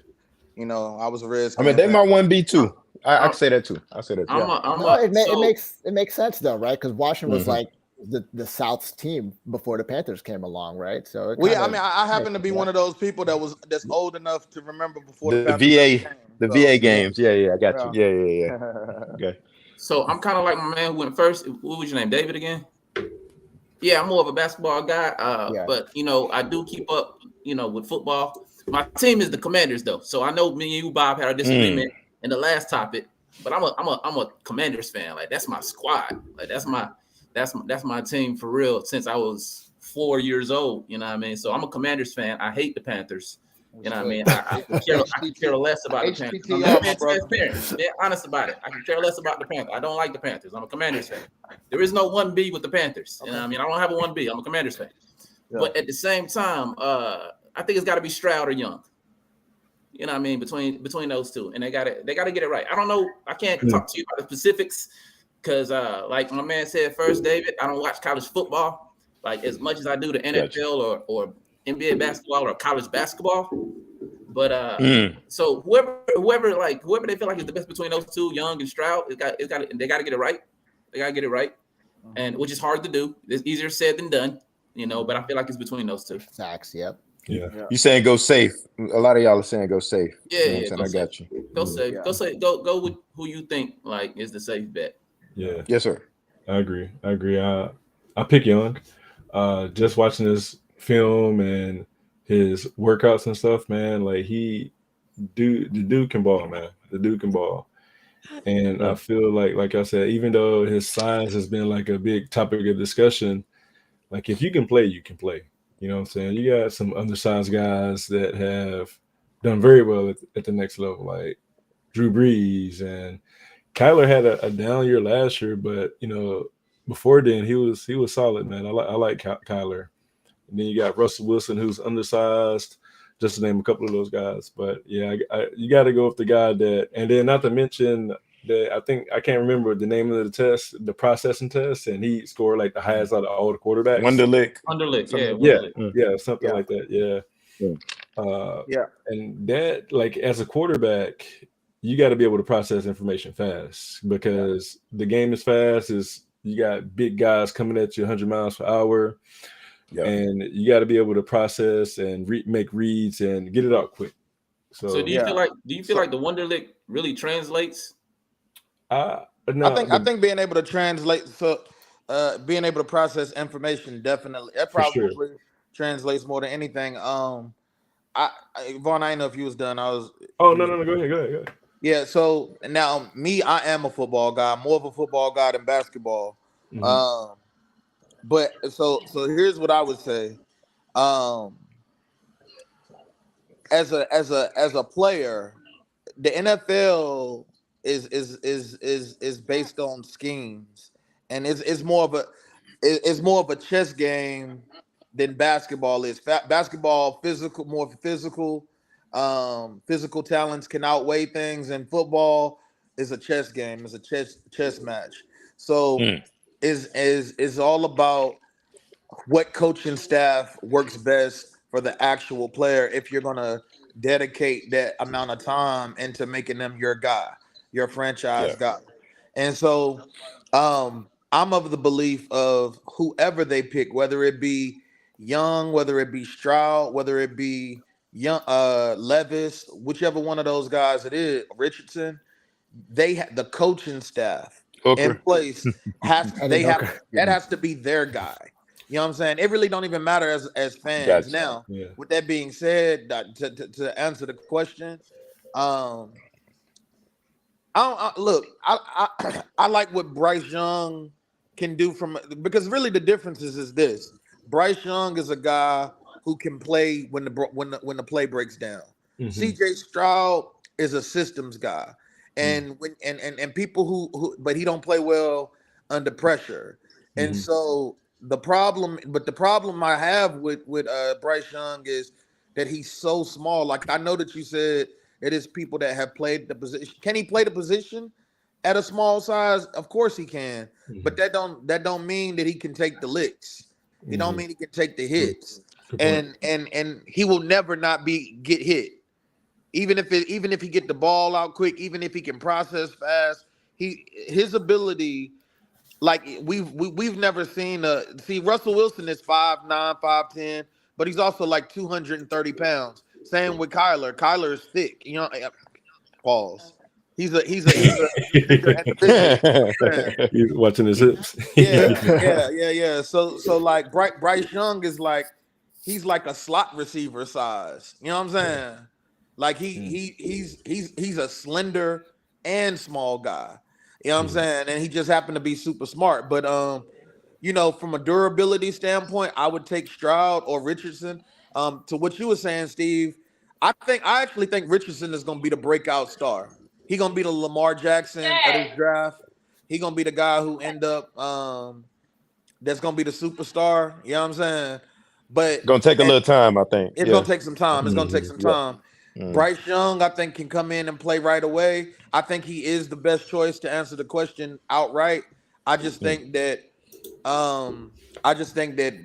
I was a Redskins. I mean, they my 1B too. I can say that too. I say that too. It makes sense though, right? Because Washington was like the South's team before the Panthers came along, right? So I happen to be one of those people that's old enough to remember before the VA games. Yeah, I got you. Yeah. Okay. So I'm kind of like my man who went first. What was your name, David again? Yeah, I'm more of a basketball guy, but I do keep up, with football. My team is the Commanders, though, so I know me and you, Bob, had a disagreement in the last topic. But I'm a Commanders fan. Like that's my squad. Like that's my team for real since I was 4 years old. You know what I mean? So I'm a Commanders fan. I hate the Panthers. You know what I mean? I could care less about the Panthers. I'm being transparent, being honest about it. I can care less about the Panthers. I don't like the Panthers. I'm a Commanders fan. There is no 1B with the Panthers. You know what I mean? I don't have a 1B. I'm a Commanders fan. Yeah. But at the same time, I think it's got to be Stroud or Young. You know what I mean? Between those two, and they got to get it right. I don't know. I can't talk to you about the specifics because, like my man said first, David, I don't watch college football like as much as I do the NFL or NBA basketball or college basketball. But so whoever they feel like is the best between those two, Young and Stroud, they got to get it right. They got to get it right, and which is hard to do. It's easier said than done, But I feel like it's between those two. Facts. Yep. Yeah. You saying go safe? A lot of y'all are saying go safe. Yeah, I got you. Go safe. Go safe. Go with who you think like is the safe bet. Yeah. Yes, sir. I agree. I pick Young. Just watching this film and his workouts and stuff, man. Like the dude can ball, man. The dude can ball. And I feel like I said, even though his size has been like a big topic of discussion, like if you can play, you can play. You know what I'm saying? You got some undersized guys that have done very well at the next level, like Drew Brees, and Kyler had a down year last year, but before then he was solid, man. I like Kyler. And then you got Russell Wilson, who's undersized, just to name a couple of those guys. But yeah, you got to go with the guy that, and then not to mention that I can't remember the name of the test, the processing test, and he scored like the highest out of all the quarterbacks. Wonderlic. Yeah, something like that. Yeah. And that, like, as a quarterback, you got to be able to process information fast because the game is fast. You got big guys coming at you 100 miles per hour. Yeah. And you got to be able to process and make reads and get it out quick. So do you feel like the Wonderlic really translates? No, I think being able to translate, being able to process information, definitely that probably translates more than anything. Vaughn, I didn't know if you was done. No, go ahead. Yeah, so now I am a football guy, more of a football guy than basketball. Mm-hmm. But so here's what I would say. As a player, the NFL is based on schemes, and it's more of a chess game than basketball is. Basketball more physical. Physical talents can outweigh things, and football is a chess game. It's a chess match. So is all about what coaching staff works best for the actual player. If you're gonna dedicate that amount of time into making them your guy, your franchise guy, and so I'm of the belief of whoever they pick, whether it be Young, whether it be Stroud, whether it be Levis, whichever one of those guys it is, Richardson, the coaching staff in place has to be their guy. You know what I'm saying? It really don't even matter as fans. Gotcha. Now, with that being said, to answer the question, I like what Bryce Young can do because really the difference is this: Bryce Young is a guy who can play when the play breaks down. Mm-hmm. CJ Stroud is a systems guy, and and people who he don't play well under pressure, and so the problem I have with Bryce Young is that he's so small. Like, I know that you said it is people that have played the position. Can he play the position at a small size? Of course he can, but that don't mean that he can take the licks. It don't mean he can take the hits. And he will never not get hit, even if he get the ball out quick, even if he can process fast. His ability, like we've never seen. Russell Wilson is 5'9", 5'10", but he's also like 230 pounds. Same with Kyler. Kyler is thick. You know, pause. He's He's watching his hips. Yeah. So like Bryce Young is like. He's like a slot receiver size. You know what I'm saying? Like he's a slender and small guy. You know what I'm saying? And he just happened to be super smart. But from a durability standpoint, I would take Stroud or Richardson. To what you were saying, Steve, I actually think Richardson is gonna be the breakout star. He's gonna be the Lamar Jackson of this draft. He's gonna be the guy who end up that's gonna be the superstar. You know what I'm saying? But gonna take a little time, I think. It's gonna take some time. It's gonna take some time. Bryce Young, I think, can come in and play right away. I think he is the best choice to answer the question outright. I just think that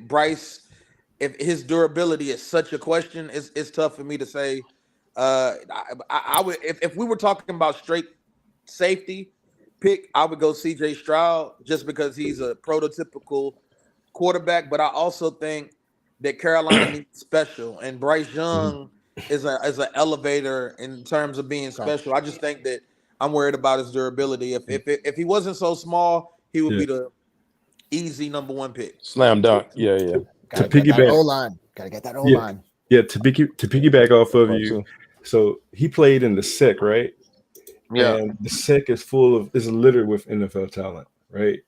Bryce, if his durability is such a question, it's tough for me to say. I would, if we were talking about straight safety pick, I would go CJ Stroud just because he's a prototypical quarterback. But I also think that Carolina needs special, and Bryce Young is an elevator in terms of being special. I just think that I'm worried about his durability. If he wasn't so small, he would be the easy number one pick. Slam dunk. Yeah. To piggyback O-line. Gotta get that O-line. Yeah, to piggyback off of you. So he played in the SEC, right? Yeah. And the SEC is littered with NFL talent, right?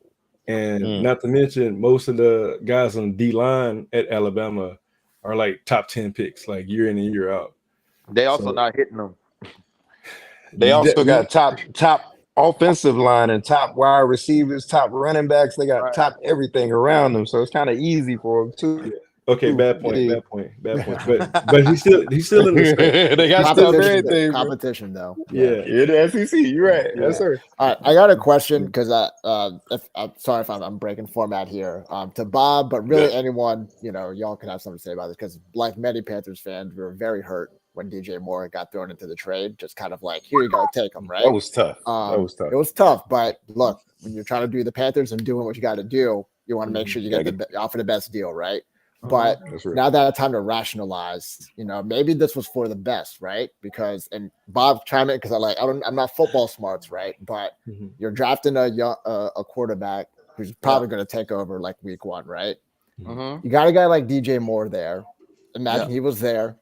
And not to mention, most of the guys on the D-line at Alabama are like top 10 picks, like year in and year out. They also not hitting them. They also got top offensive line and top wide receivers, top running backs. They got Right. top everything around them, so it's kind of easy for them too. Okay, bad point. Yeah. Bad point. But he's still in the state. They got top Competition, everything. Bro. competition though. Yeah. Yeah, the SEC. You're right. Yeah. Yes, sir. All right, I got a question because I'm sorry if I'm breaking format here. To Bob, but really anyone, y'all can have something to say about this because, like many Panthers fans, we were very hurt when DJ Moore got thrown into the trade. Just kind of like, here you go, take him, right? That was tough. That was tough. It was tough, but look, when you're trying to do the Panthers and doing what you got to do, you want to make sure you get offer the best deal, right? But now that it's time to rationalize, maybe this was for the best, right? Because, and Bob chime in because I'm not football smarts, right? But you're drafting a quarterback who's probably going to take over like week 1, right? You got a guy like DJ Moore there. Imagine he was there.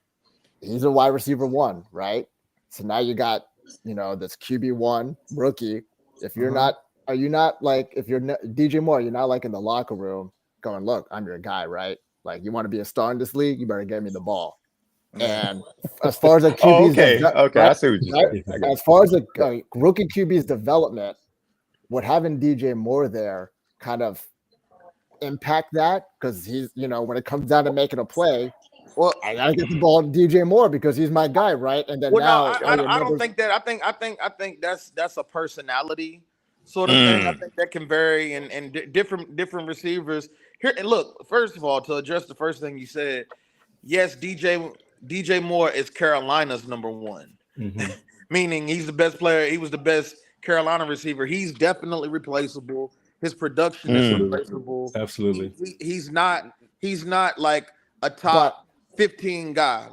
He's a wide receiver 1, right? So now you got, this QB1 rookie. If you're not, if you're DJ Moore, you're not like in the locker room going, look, I'm your guy, right? Like, you want to be a star in this league, you better get me the ball. And as far as a QB's okay, I see what you're saying. As far as a rookie QB's development, would having DJ Moore there kind of impact that? Because he's, when it comes down to making a play, well, I gotta get the ball to DJ Moore because he's my guy, right? And then I don't think that. I think that's a personality sort of thing. I think that can vary and different receivers. Here, and look, first of all, to address the first thing you said, yes, DJ Moore is Carolina's number 1, meaning he's the best player. He was the best Carolina receiver. He's definitely replaceable. His production is replaceable. Absolutely. He's not like a top 15 guy.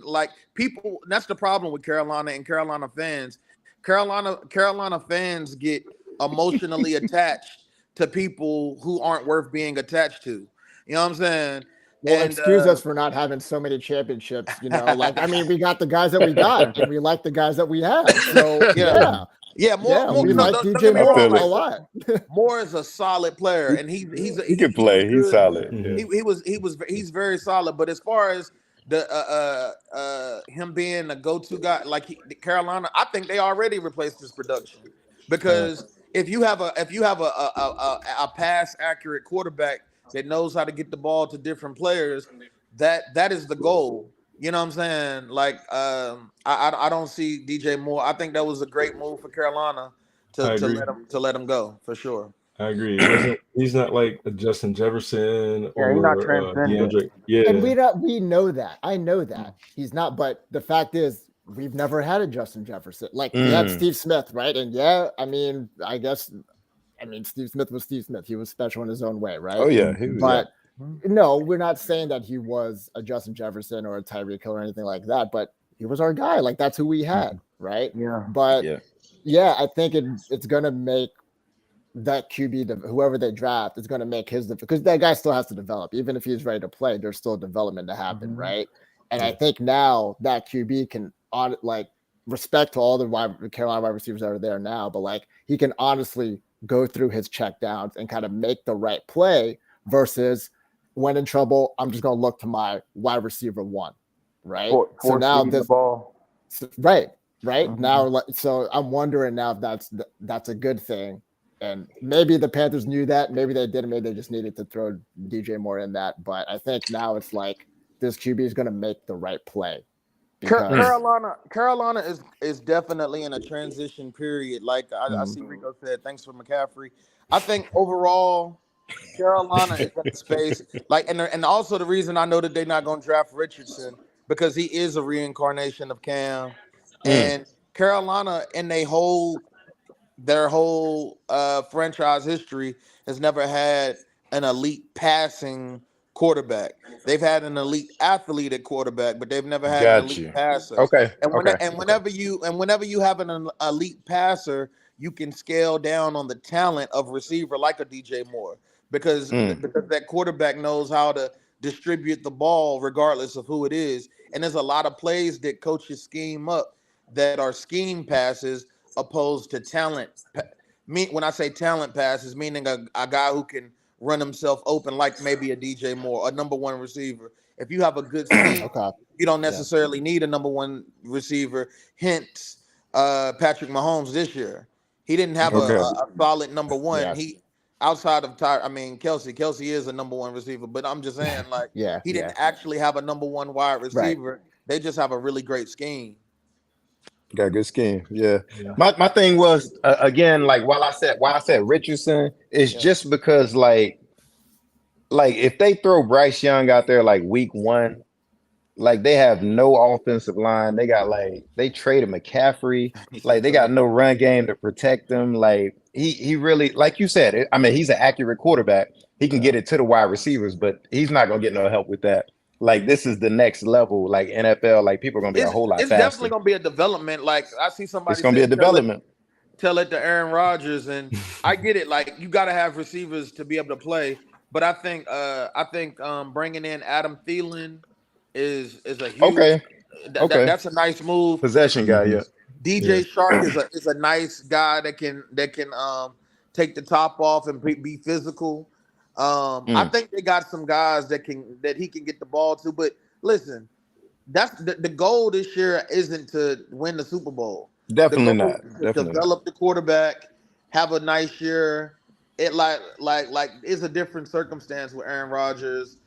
Like people, that's the problem with Carolina and Carolina fans. Carolina fans get emotionally attached to people who aren't worth being attached to. You know what I'm saying? Well, excuse us for not having so many championships. We got the guys that we got, and we like the guys that we have. So Moore, we like DJ Moore a lot. Moore is a solid player, and he can play. He's solid. He's very solid. But as far as the him being a go-to guy, like Carolina, I think they already replaced his production because. If you have a pass accurate quarterback that knows how to get the ball to different players, that is the goal. You know what I'm saying? Like I don't see DJ Moore. I think that was a great move for Carolina to let him go for sure. I agree. He's not like a Justin Jefferson or he's not transcendent. DeAndre. Yeah, and we know that. I know that he's not. But the fact is, we've never had a Justin Jefferson. Like, we had Steve Smith, right? And Steve Smith was Steve Smith. He was special in his own way, right? Oh, yeah. No, we're not saying that he was a Justin Jefferson or a Tyreek Hill or anything like that, but he was our guy. Like, that's who we had, right? Yeah. But, I think it's going to make that QB, whoever they draft, is going to make his – because that guy still has to develop. Even if he's ready to play, there's still development to happen, right? And I think now that QB can – on respect to all the Carolina wide receivers that are there now, but like he can honestly go through his check downs and kind of make the right play versus when in trouble, I'm just going to look to my wide receiver 1, right? So now this ball, right now, so I'm wondering now if that's a good thing, and maybe the Panthers knew that, maybe they didn't, maybe they just needed to throw DJ Moore in that, but I think now it's like this QB is going to make the right play. Carolina is definitely in a transition period. Like I see Rico said, thanks for McCaffrey. I think overall, Carolina is in space. Like, and also the reason I know that they're not going to draft Richardson because he is a reincarnation of Cam. And Carolina, in their whole franchise history, has never had an elite passing quarterback. They've had an elite athlete at quarterback, but they've never had an elite passer. Whenever you have an elite passer, you can scale down on the talent of receiver like a DJ Moore because that quarterback knows how to distribute the ball regardless of who it is. And there's a lot of plays that coaches scheme up that are scheme passes opposed to talent. When I say talent passes, meaning a guy who can run himself open like maybe a DJ Moore, a number 1 receiver. If you have a good scheme, you don't necessarily need a number 1 receiver. Hence, Patrick Mahomes this year. He didn't have Okay. a solid number one. Yeah. He outside of Kelsey. Kelsey is a number one receiver, but I'm just saying, like, Yeah, he didn't actually have a number one wide receiver. They just have a really great scheme. Got a good scheme. Yeah. Yeah. My thing was again, like why I said Richardson is just because like if they throw Bryce Young out there like week 1, like they have no offensive line. They got they traded McCaffrey. Like they got no run game to protect them. Like he really, like you said, I mean, he's an accurate quarterback. He can get it to the wide receivers, but he's not gonna get no help with that. Like this is the next level, like NFL. Like people are gonna be a whole lot It's faster. definitely gonna be a development. Like I see somebody. It's gonna be a development. Tell it to Aaron Rodgers, and I get it. Like you got to have receivers to be able to play. But I think bringing in Adam Thielen is a huge. Okay. That's a nice move. Possession guy, yeah. DJ Shark is a nice guy that can take the top off and be physical. I think they got some guys that he can get the ball to. But listen, that's the goal this year isn't to win the Super Bowl. Definitely not. Definitely develop the quarterback, have a nice year. It like it's a different circumstance with Aaron Rodgers,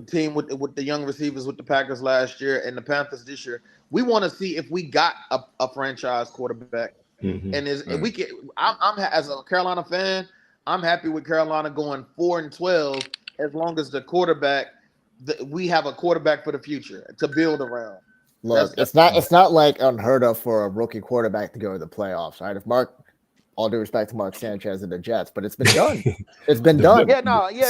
team with the young receivers with the Packers last year and the Panthers this year. We want to see if we got a franchise quarterback, and if we can. I'm as a Carolina fan, I'm happy with Carolina going 4-12 as long as the quarterback. We have a quarterback for the future to build around. Look, it's not like unheard of for a rookie quarterback to go to the playoffs, right? All due respect to Mark Sanchez and the Jets, but it's been done. It's been done.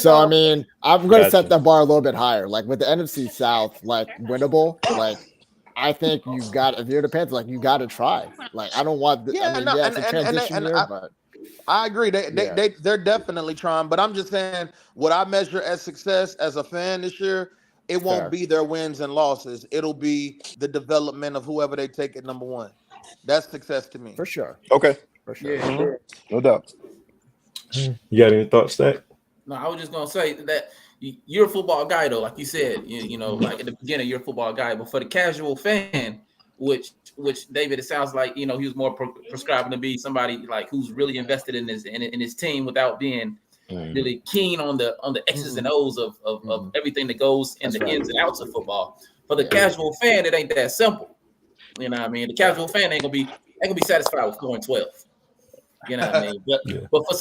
So I mean, I'm going to set the bar a little bit higher. Like with the NFC South, like winnable. Like I think you got, if you're the Panthers, like you got to try. Like I don't want. It's a transition year, but I agree. They're definitely trying, but I'm just saying what I measure as success as a fan this year. It won't be their wins and losses. It'll be the development of whoever they take at number one. That's success to me. For sure. Okay. For sure. Yeah. No doubt. You got any thoughts, Stack? No, I was just gonna say that you're a football guy, though. Like you said, you know, like at the beginning, you're a football guy. But for the casual fan, which David, it sounds like he was more prescribing to be somebody like who's really invested in his team without being really keen on the X's and O's of everything that goes in the ins and outs of football. For the casual fan, it ain't that simple. You know what I mean? The casual fan ain't gonna be satisfied with 4-12. You know what I mean? But for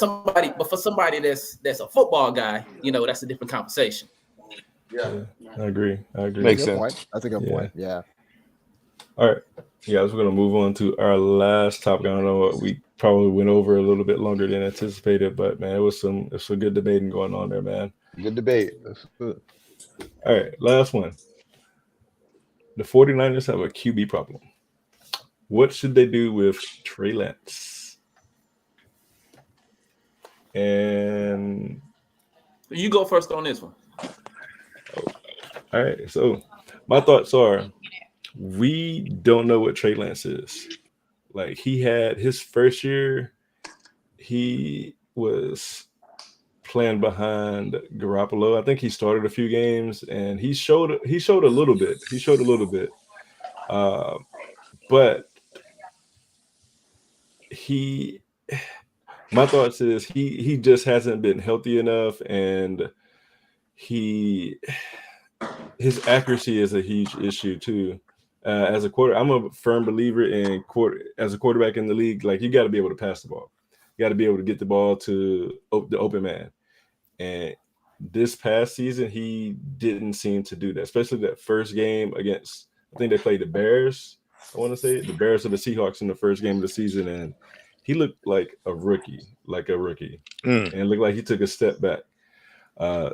somebody that's a football guy, that's a different conversation. Yeah. I agree. Makes sense. That's a good point. Yeah. All right. Yeah, we're going to move on to our last topic. I don't know what we probably went over a little bit longer than anticipated, but man, it was some good debating going on there, man. Good debate. That's good. All right, last one. The 49ers have a QB problem. What should they do with Trey Lance? And you go first on this one. All right. So my thoughts are, we don't know what Trey Lance is. Like he had his first year, he was playing behind Garoppolo. I think he started a few games and he showed a little bit. But my thoughts is he just hasn't been healthy enough, and his accuracy is a huge issue too. As a quarter, I'm a firm believer in as a quarterback in the league, like you got to be able to pass the ball. You got to be able to get the ball to the open man. And this past season, he didn't seem to do that, especially that first game against, I think they played the Bears. I want to say the Bears or the Seahawks in the first game of the season. And he looked like a rookie, and it looked like he took a step back.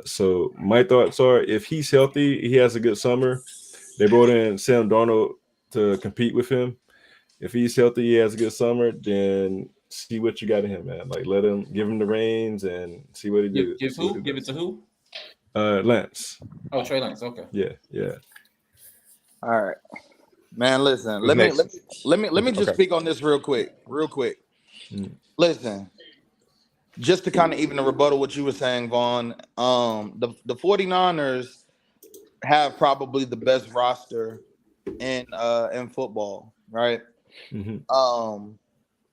So my thoughts are, if he's healthy, he has a good summer. They brought in Sam Darnold to compete with him. If he's healthy, he has a good summer, then see what you got in him, man. Like give him the reins and see what he does. Give it to who? Lance. Oh, Trey Lance. Okay. Yeah. All right, man. Listen, let me just speak on this real quick. Listen, just to kind of even to rebuttal what you were saying, Vaughn. The 49ers have probably the best roster in football, right?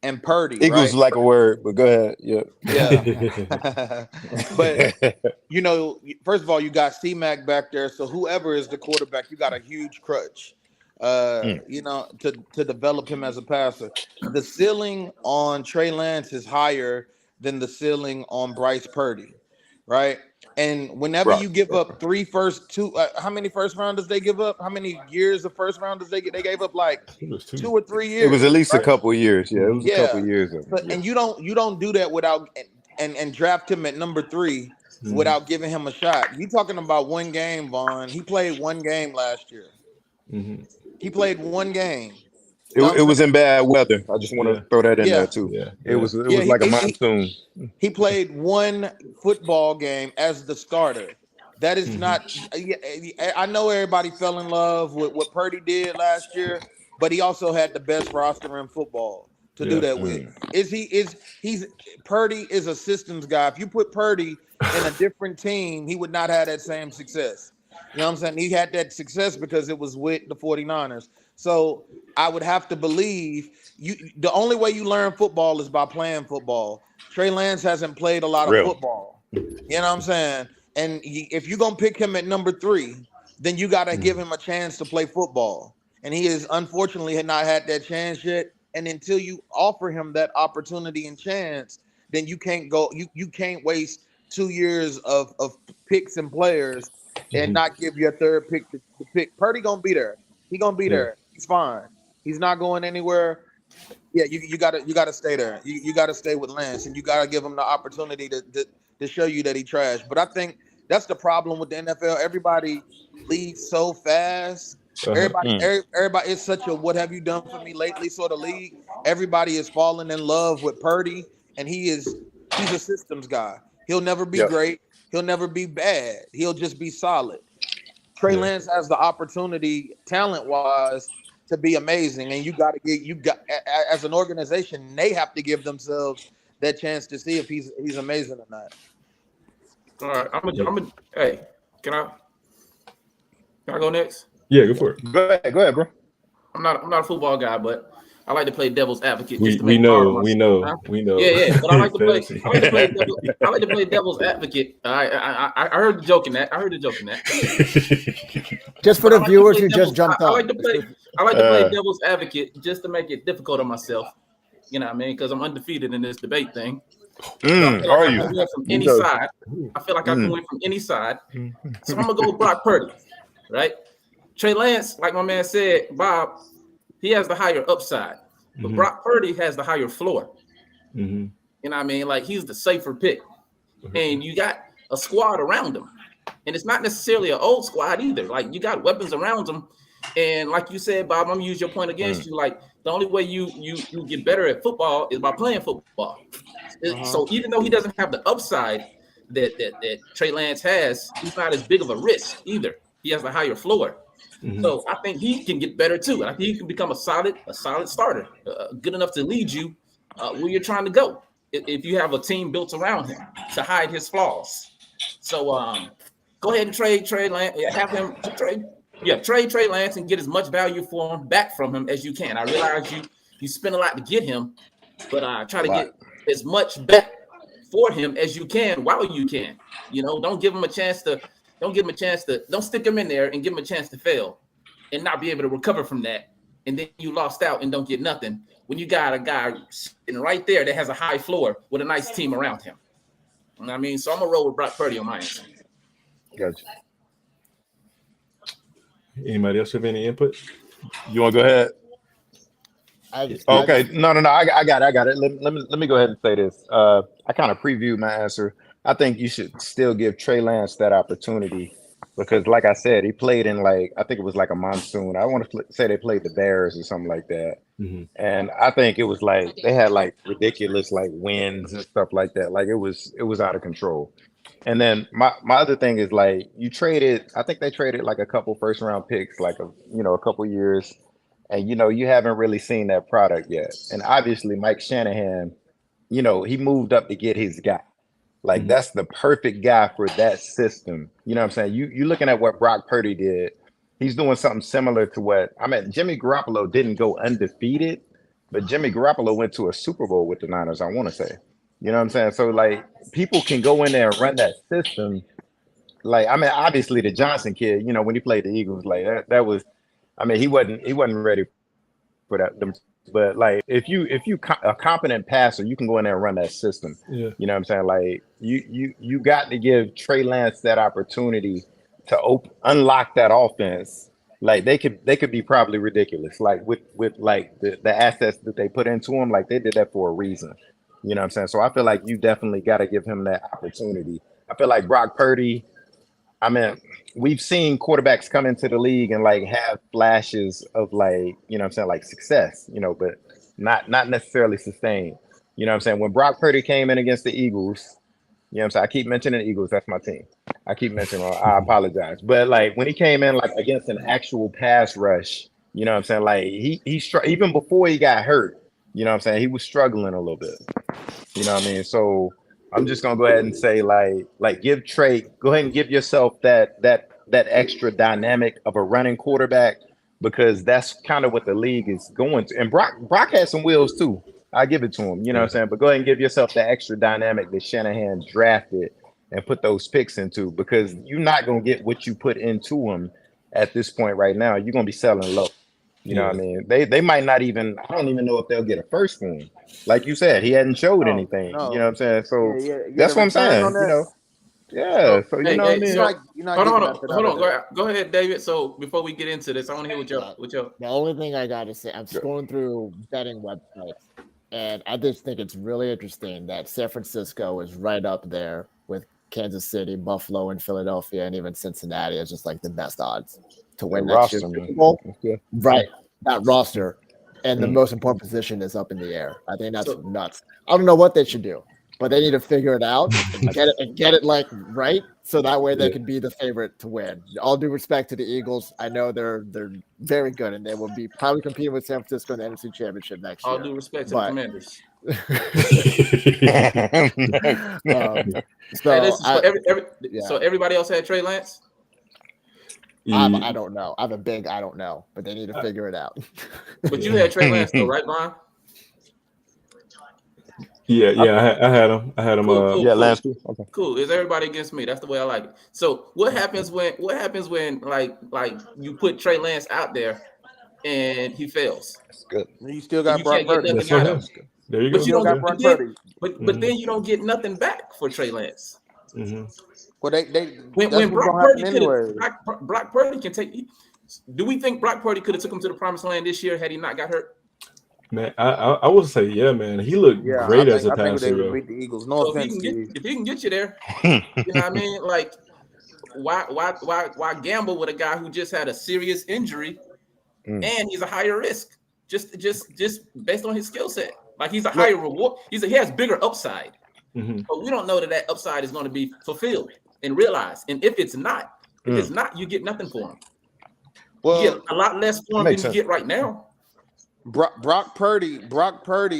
and Purdy, Eagles right? like a word, but go ahead. Yeah. Yeah. But you know, first of all, you got C-Mac back there, so whoever is the quarterback, you got a huge crutch. You know, to develop him as a passer. The ceiling on Trey Lance is higher than the ceiling on Bryce Purdy, right? And whenever Right. you give up how many first rounders they give up? How many years of first rounders they get? They gave up like It was 2 2. or 3 It was years, at least a right? couple of years. Yeah, it was a couple Yeah. of years of But it. and you don't do that without and draft him at number 3 Mhm. without giving him a shot. You talking about one game, Vaughn? He played one game last year. Mhm. He played one game. You know what It I'm was saying? in bad weather. I just want Yeah. to throw that in Yeah. there too. Yeah. It was Yeah, like a monsoon. he played one football game as the starter. That is Mhm. not. I know everybody fell in love with what Purdy did last year, but he also had the best roster in football to do Yeah. that with. He's Purdy is a systems guy. If you put Purdy in a different team, he would not have that same success. You know what I'm saying? He had that success because it was with the 49ers. So I would have to believe the only way you learn football is by playing football. Trey Lance hasn't played a lot of Real. football. You know what I'm saying? And if you're gonna pick him at number 3, then you got to give him a chance to play football. And he is unfortunately had not had that chance yet. And until you offer him that opportunity and chance, then you can't go. You can't waste 2 years of picks and players and Mhm. not give your third pick the pick. Purdy gonna be there. He gonna be Yeah. there. He's fine. He's not going anywhere. Yeah, you gotta stay there. You gotta stay with Lance, and you gotta give him the opportunity to show you that he trash. But I think that's the problem with the NFL. Everybody leaves so fast. Uh-huh. Everybody is such a "what have you done for me lately" sort of league. Everybody is falling in love with Purdy, and he's a systems guy. He'll never be Yep. great. He'll never be bad. He'll just be solid. Trey Yeah. Lance has the opportunity, talent-wise, to be amazing, and you got as an organization, they have to give themselves that chance to see if he's amazing or not. All right, hey, can I go next? Yeah, go for it. Go ahead, bro. I'm not a football guy, but I like to play devil's advocate. We Just to make know. Huh? We know. Yeah. But I like to play. Fantasy. I like to play devil's advocate. I heard the joke in that. Just for But I the like to viewers play who devil's- just jumped I on. like to play devil's advocate just to make it difficult on myself. You know what I mean? Because I'm undefeated in this debate thing. Are I you? can win from any Okay. side. I feel like I can win from any side. So I'm gonna go with Brock Purdy, right? Trey Lance, like my man said, Bob, he has the higher upside, but Brock Purdy has the higher floor. Mhm. You know what I mean? Like he's the safer pick, and you got a squad around him, and it's not necessarily an old squad either. Like you got weapons around him, and like you said, Bob, I'm gonna use your point against you. Like the only way you get better at football is by playing football. So even though he doesn't have the upside that Trey Lance has, he's not as big of a risk either. He has a higher floor. So I think he can get better too. I think he can become a solid starter, good enough to lead you where you're trying to go. If you have a team built around him to hide his flaws. So go ahead and trade Trey Lance. Have him trade Trey Lance and get as much value for him back from him as you can. I realize you spend a lot to get him, but try to get as much back for him as you can while you can. You know, don't give him a chance to. Don't stick him in there and give him a chance to fail and not be able to recover from that. And then you lost out and don't get nothing when you got a guy sitting right there that has a high floor with a nice team around him. You know what I mean? So I'm going to roll with Brock Purdy on my end. Gotcha. Anybody else have any input? You want to go ahead? Okay. No. I got it. Let me go ahead and say this. I kind of previewed my answer. I think you should still give Trey Lance that opportunity because, like I said, he played in I think it was like a monsoon. I want to say they played the Bears or something like that. And I think it was they had ridiculous winds and stuff like that. Like it was out of control. And then my other thing is you traded. I think they traded a couple first round picks, a couple years. And, you haven't really seen that product yet. And obviously, Mike Shanahan, he moved up to get his guy. That's the perfect guy for that system. You know what I'm saying? You're looking at what Brock Purdy did. He's doing something similar to Jimmy Garoppolo didn't go undefeated, but Jimmy Garoppolo went to a Super Bowl with the Niners. I want to say, you know what I'm saying. So like people can go in there and run that system. Like I mean, obviously the Johnson kid, you know, when he played the Eagles, like that was, I mean, he wasn't ready for that. But like if you a competent passer, you can go in there and run that system. Yeah. You know what I'm saying? Like you got to give Trey Lance that opportunity to unlock that offense. Like they could be probably ridiculous. Like with like the assets that they put into him, like they did that for a reason. You know what I'm saying? So I feel like you definitely got to give him that opportunity. I feel like Brock Purdy. I mean, we've seen quarterbacks come into the league and like have flashes of like, you know what I'm saying, like success, you know, but not necessarily sustained. You know what I'm saying? When Brock Purdy came in against the Eagles, you know what I'm saying? I keep mentioning the Eagles, that's my team. I keep mentioning I apologize. But like when he came in like against an actual pass rush, you know what I'm saying? Like he even before he got hurt, you know what I'm saying? He was struggling a little bit. You know what I mean? So I'm just gonna go ahead and say like give Trey, go ahead and give yourself that extra dynamic of a running quarterback because that's kind of what the league is going to. And Brock has some wheels too. I give it to him, you know what I'm saying? But go ahead and give yourself that extra dynamic that Shanahan drafted and put those picks into because you're not gonna get what you put into him at this point right now. You're gonna be selling low. You know what I mean? They might not even, I don't even know if they'll get a first for him. Like you said, he hadn't showed anything. no. You know what I'm saying? So Yeah, that's what I'm saying. You know? Yeah. So you know what I mean? Hold on. Go ahead, David. So before we get into this, I want to hear what your The only thing I gotta say, I'm scrolling through betting websites, and I just think it's really interesting that San Francisco is right up there with Kansas City, Buffalo, and Philadelphia, and even Cincinnati is just like the best odds to win next year's Super Bowl. Right, that roster, and the most important position is up in the air. I think that's nuts. I don't know what they should do, but they need to figure it out and get it like right, so that way they can be the favorite to win. All due respect to the Eagles, I know they're very good, and they will be probably competing with San Francisco in the NFC Championship next year. All due respect to the Commanders. So everybody else had Trey Lance. I don't know. I don't know, but they need to figure it out. But you had Trey Lance though, right, Brian? Yeah, I had him. Cool. Lance. Okay. Cool. Is everybody against me? That's the way I like it. So what happens when like you put Trey Lance out there and he fails? That's good. You still got Brock Purdy. There you but go. You don't got Brock Purdy. But then you don't get nothing back for Trey Lance. Mm-hmm. Well, when Brock Purdy can take. Do we think Brock Purdy could have took him to the promised land this year had he not got hurt? Man, I would say yeah, man. He looked great as a passer. I think they would beat the Eagles. No offense to you. If he can get you there, you know what I mean? Like, why gamble with a guy who just had a serious injury and he's a higher risk just based on his skill set? Like he's a higher reward. He has bigger upside, but we don't know that upside is going to be fulfilled and realized. And if it's not, you get nothing for him. Well, you get a lot less for him than you get right now. Brock Purdy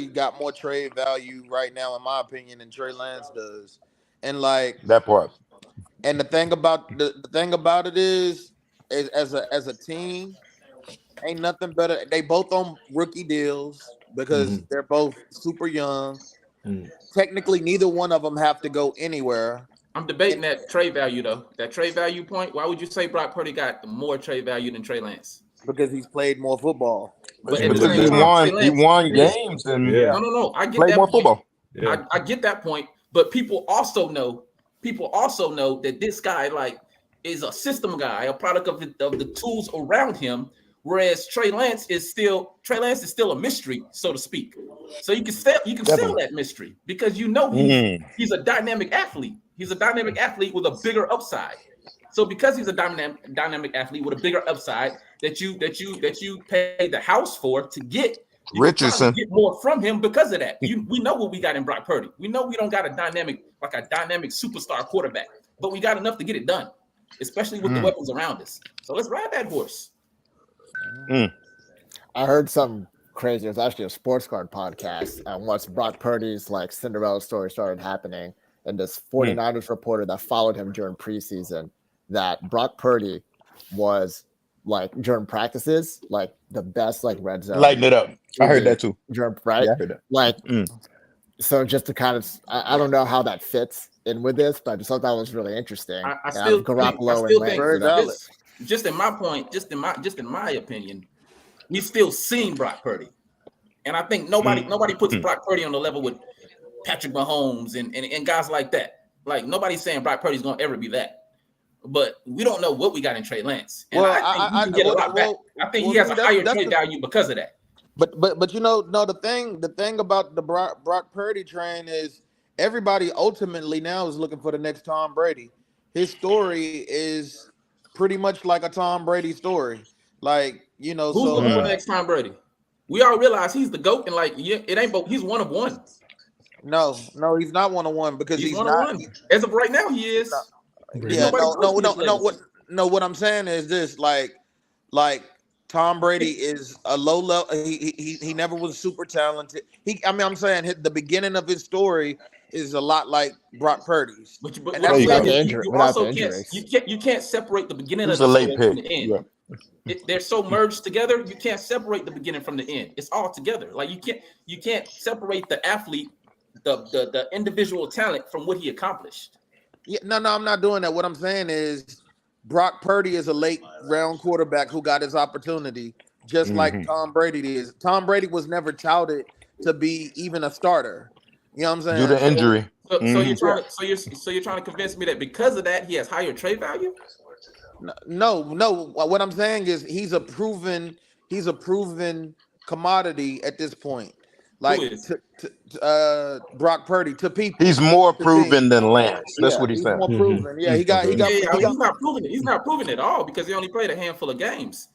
got more trade value right now, in my opinion, than Trey Lance does. And like that part. And the thing about it is as a team, ain't nothing better. They both on rookie deals because they're both super young. Technically, neither one of them have to go anywhere. I'm debating that trade value though. That trade value point. Why would you say Brock Purdy got more trade value than Trey Lance? Because he's played more football. But he won games and no. I get played that more point. Football. Yeah. I get that point. But people also know that this guy like is a system guy, a product of the tools around him. Whereas Trey Lance is still a mystery, so to speak. So you can sell that mystery because you know he's a dynamic athlete. He's a dynamic athlete with a bigger upside. So because he's a dynamic athlete with a bigger upside that you pay the house for to get, Richardson get more from him because of that. We know what we got in Brock Purdy. We know we don't got a dynamic superstar quarterback, but we got enough to get it done, especially with the weapons around us. So let's ride that horse. I heard something crazy. It was actually a sports card podcast. And once Brock Purdy's like Cinderella story started happening, and this 49ers reporter that followed him during preseason, that Brock Purdy was like during practices, like the best like red zone. Lighten it up. I heard that too. Right? Yeah, I heard that. Like, Mm. so just to kind of, I don't know how that fits in with this, but I just thought that was really interesting. I still Garoppolo think and Lance, just in my point, just in my opinion, we still seen Brock Purdy, and I think nobody puts Brock Purdy on the level with Patrick Mahomes and guys like that. Like nobody's saying Brock Purdy's gonna ever be that, but we don't know what we got in Trey Lance. And Well, I think he can get a lot back. I think he has a higher trade value because of that. But you know, no, the thing about the Brock Purdy train is everybody ultimately now is looking for the next Tom Brady. His story is pretty much like a Tom Brady story. Like, you know, who's looking for the next Tom Brady? We all realize he's the GOAT, and like, yeah, it ain't. He's one of one. No, he's not 1-on-1 because he's one not. of one. As of right now, he is. Yeah, no. What I'm saying is this: like Tom Brady is a low level. He never was super talented. I'm saying the beginning of his story is a lot like Brock Purdy's. But And what I'm that's saying why is you also can't separate the beginning of the story from the end. Yeah. They're so merged together, you can't separate the beginning from the end. It's all together. Like you can't separate the athlete, the individual talent from what he accomplished. Yeah, no, I'm not doing that. What I'm saying is Brock Purdy is a late round quarterback who got his opportunity, just like Tom Brady is. Tom Brady was never touted to be even a starter. You know what I'm saying? Due to injury. So you're trying to convince me that because of that he has higher trade value? No. What I'm saying is he's a proven commodity at this point. Like Brock Purdy to people. He's more proven than Lance. That's what he's saying. More proven. Yeah, he's not proving it. He's not proving it at all because he only played a handful of games.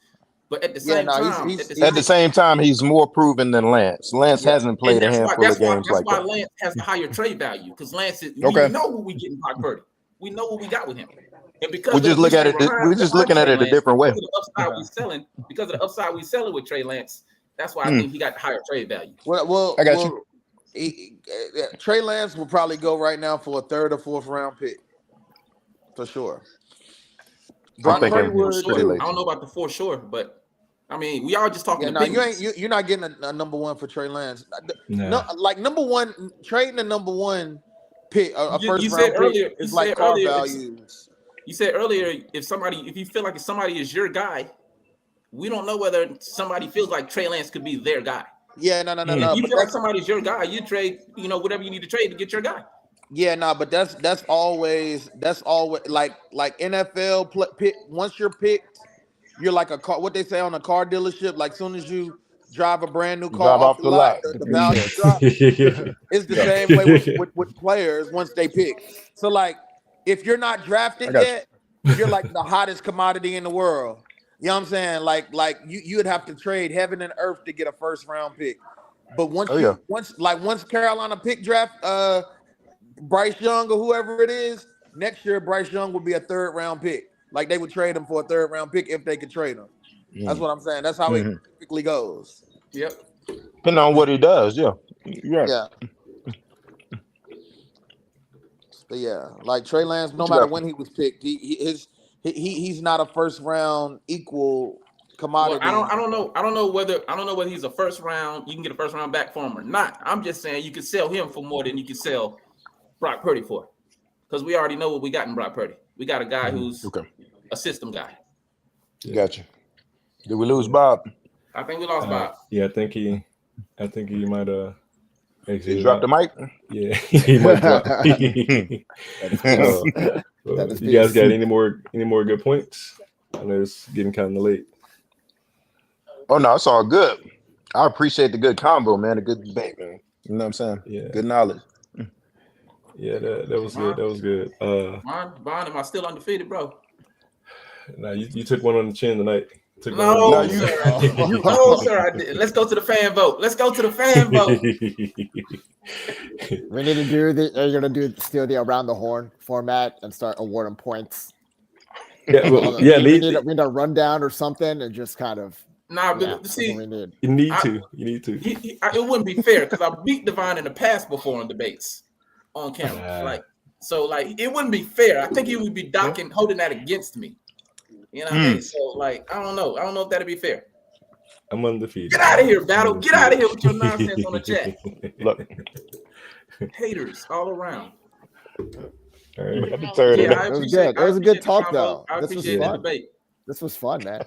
But at the same time, he's more proven than Lance. Lance hasn't played a handful of games like that. That's why Lance has the higher trade value because Lance is. We know what we get in Brock Purdy. We know what we got with him. And because we're just looking at it a different way. Because of the upside we selling with Trey Lance, that's why I think he got the higher trade value. Well, I got you. Trey Lance will probably go right now for a 3rd or 4th round pick, for sure. I don't know about the for sure, but I mean, we all just talking. You're not getting a number 1 for Trey Lance. No, like number 1 trading a number 1 pick, a first round pick is like car values. You said earlier, if you feel like somebody is your guy, we don't know whether somebody feels like Trey Lance could be their guy. Yeah, no. If you feel like somebody's your guy, you trade, whatever you need to trade to get your guy. Yeah, but that's always like NFL pick. Once you're picked, you're like a car. What they say on a car dealership, like soon as you drive a brand new car off the lot, the value drop. It's the same way with players once they pick. So like, if you're not drafted yet, you're like the hottest commodity in the world. You know what I'm saying? Like you'd have to trade heaven and earth to get a 1st round pick. But once Carolina pick draft Bryce Young or whoever it is, next year Bryce Young would be a 3rd round pick. Like they would trade him for a 3rd round pick if they could trade him. That's what I'm saying. That's how it typically goes. Yep. Depending on what he does, yeah. But yeah, like Trey Lance, no matter when he was picked, he's not a 1st round equal commodity. Well, I don't know whether he's a 1st round. You can get a 1st round back for him or not. I'm just saying you could sell him for more than you could sell Brock Purdy for, because we already know what we got in Brock Purdy. We got a guy who's a system guy. Gotcha. Did we lose Bob? I think we lost Bob. Yeah, I think he might he dropped the mic. Yeah, he might drop. You guys got any more good points? I know it's getting kind of late. Oh no, it's all good. I appreciate the good combo, man. A good debate, man. You know what I'm saying? Yeah. Good knowledge. Yeah, that was good. That was good. Bond, am I still undefeated, bro? Nah, you took one on the chin tonight. No, sir, I didn't. Let's go to the fan vote. We need to do you're gonna steal the around the horn format and start awarding points. Yeah, we need a rundown or something and just kind of. See, you need to. It wouldn't be fair because I beat Devon in the past before in debates on camera. It wouldn't be fair. I think he would be holding that against me. You know what I mean? So like, I don't know. I don't know if that'd be fair. I'm undefeated. Get out of here, Battle. Get out of here with your nonsense on the chat. Look, Haters all around. All right. I deterred Yeah, it. I It was appreciate. good. It was a good talk, I though. I This was appreciate the fun. debate. This was fun, man.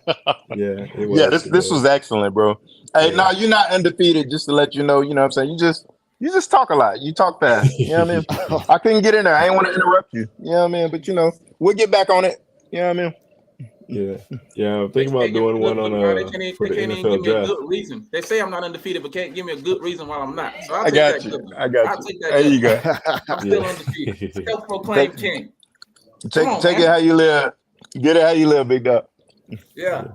Yeah, it was. Yeah, this was excellent, bro. Hey, Yeah. no, you're not undefeated. Just to let you know, you know what I'm saying. You just talk a lot. You talk fast. You know what I mean? I couldn't get in there. I didn't want to interrupt you. You know what I mean? But we'll get back on it. You know what I mean? Yeah. I'm thinking about doing one on They can't for the even give NFL me a draft. good reason. They say I'm not undefeated, but can't give me a good reason why I'm not. So I'll I take got that you. good. I got I'll you. take that There good. you go. I'm still undefeated. Self-proclaimed king. Take Come on, it man. how you live. Get it how you live, big dog. Yeah.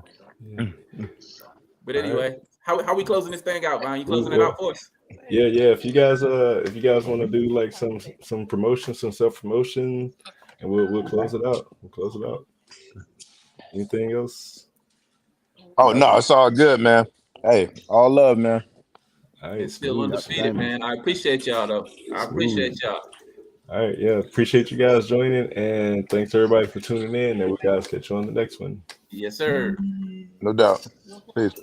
But anyway, how we closing this thing out, man? You closing it Well, out for us? Yeah. If you guys want to do like some promotion, some self-promotion, and we'll close it out. Anything else? Oh no, it's all good, man. Hey, all love, man. All right. Still smooth. undefeated, man. I appreciate y'all though. I appreciate y'all. All right, yeah. Appreciate you guys joining, and thanks everybody for tuning in. And we guys catch you on the next one. Yes, sir. No doubt. Peace.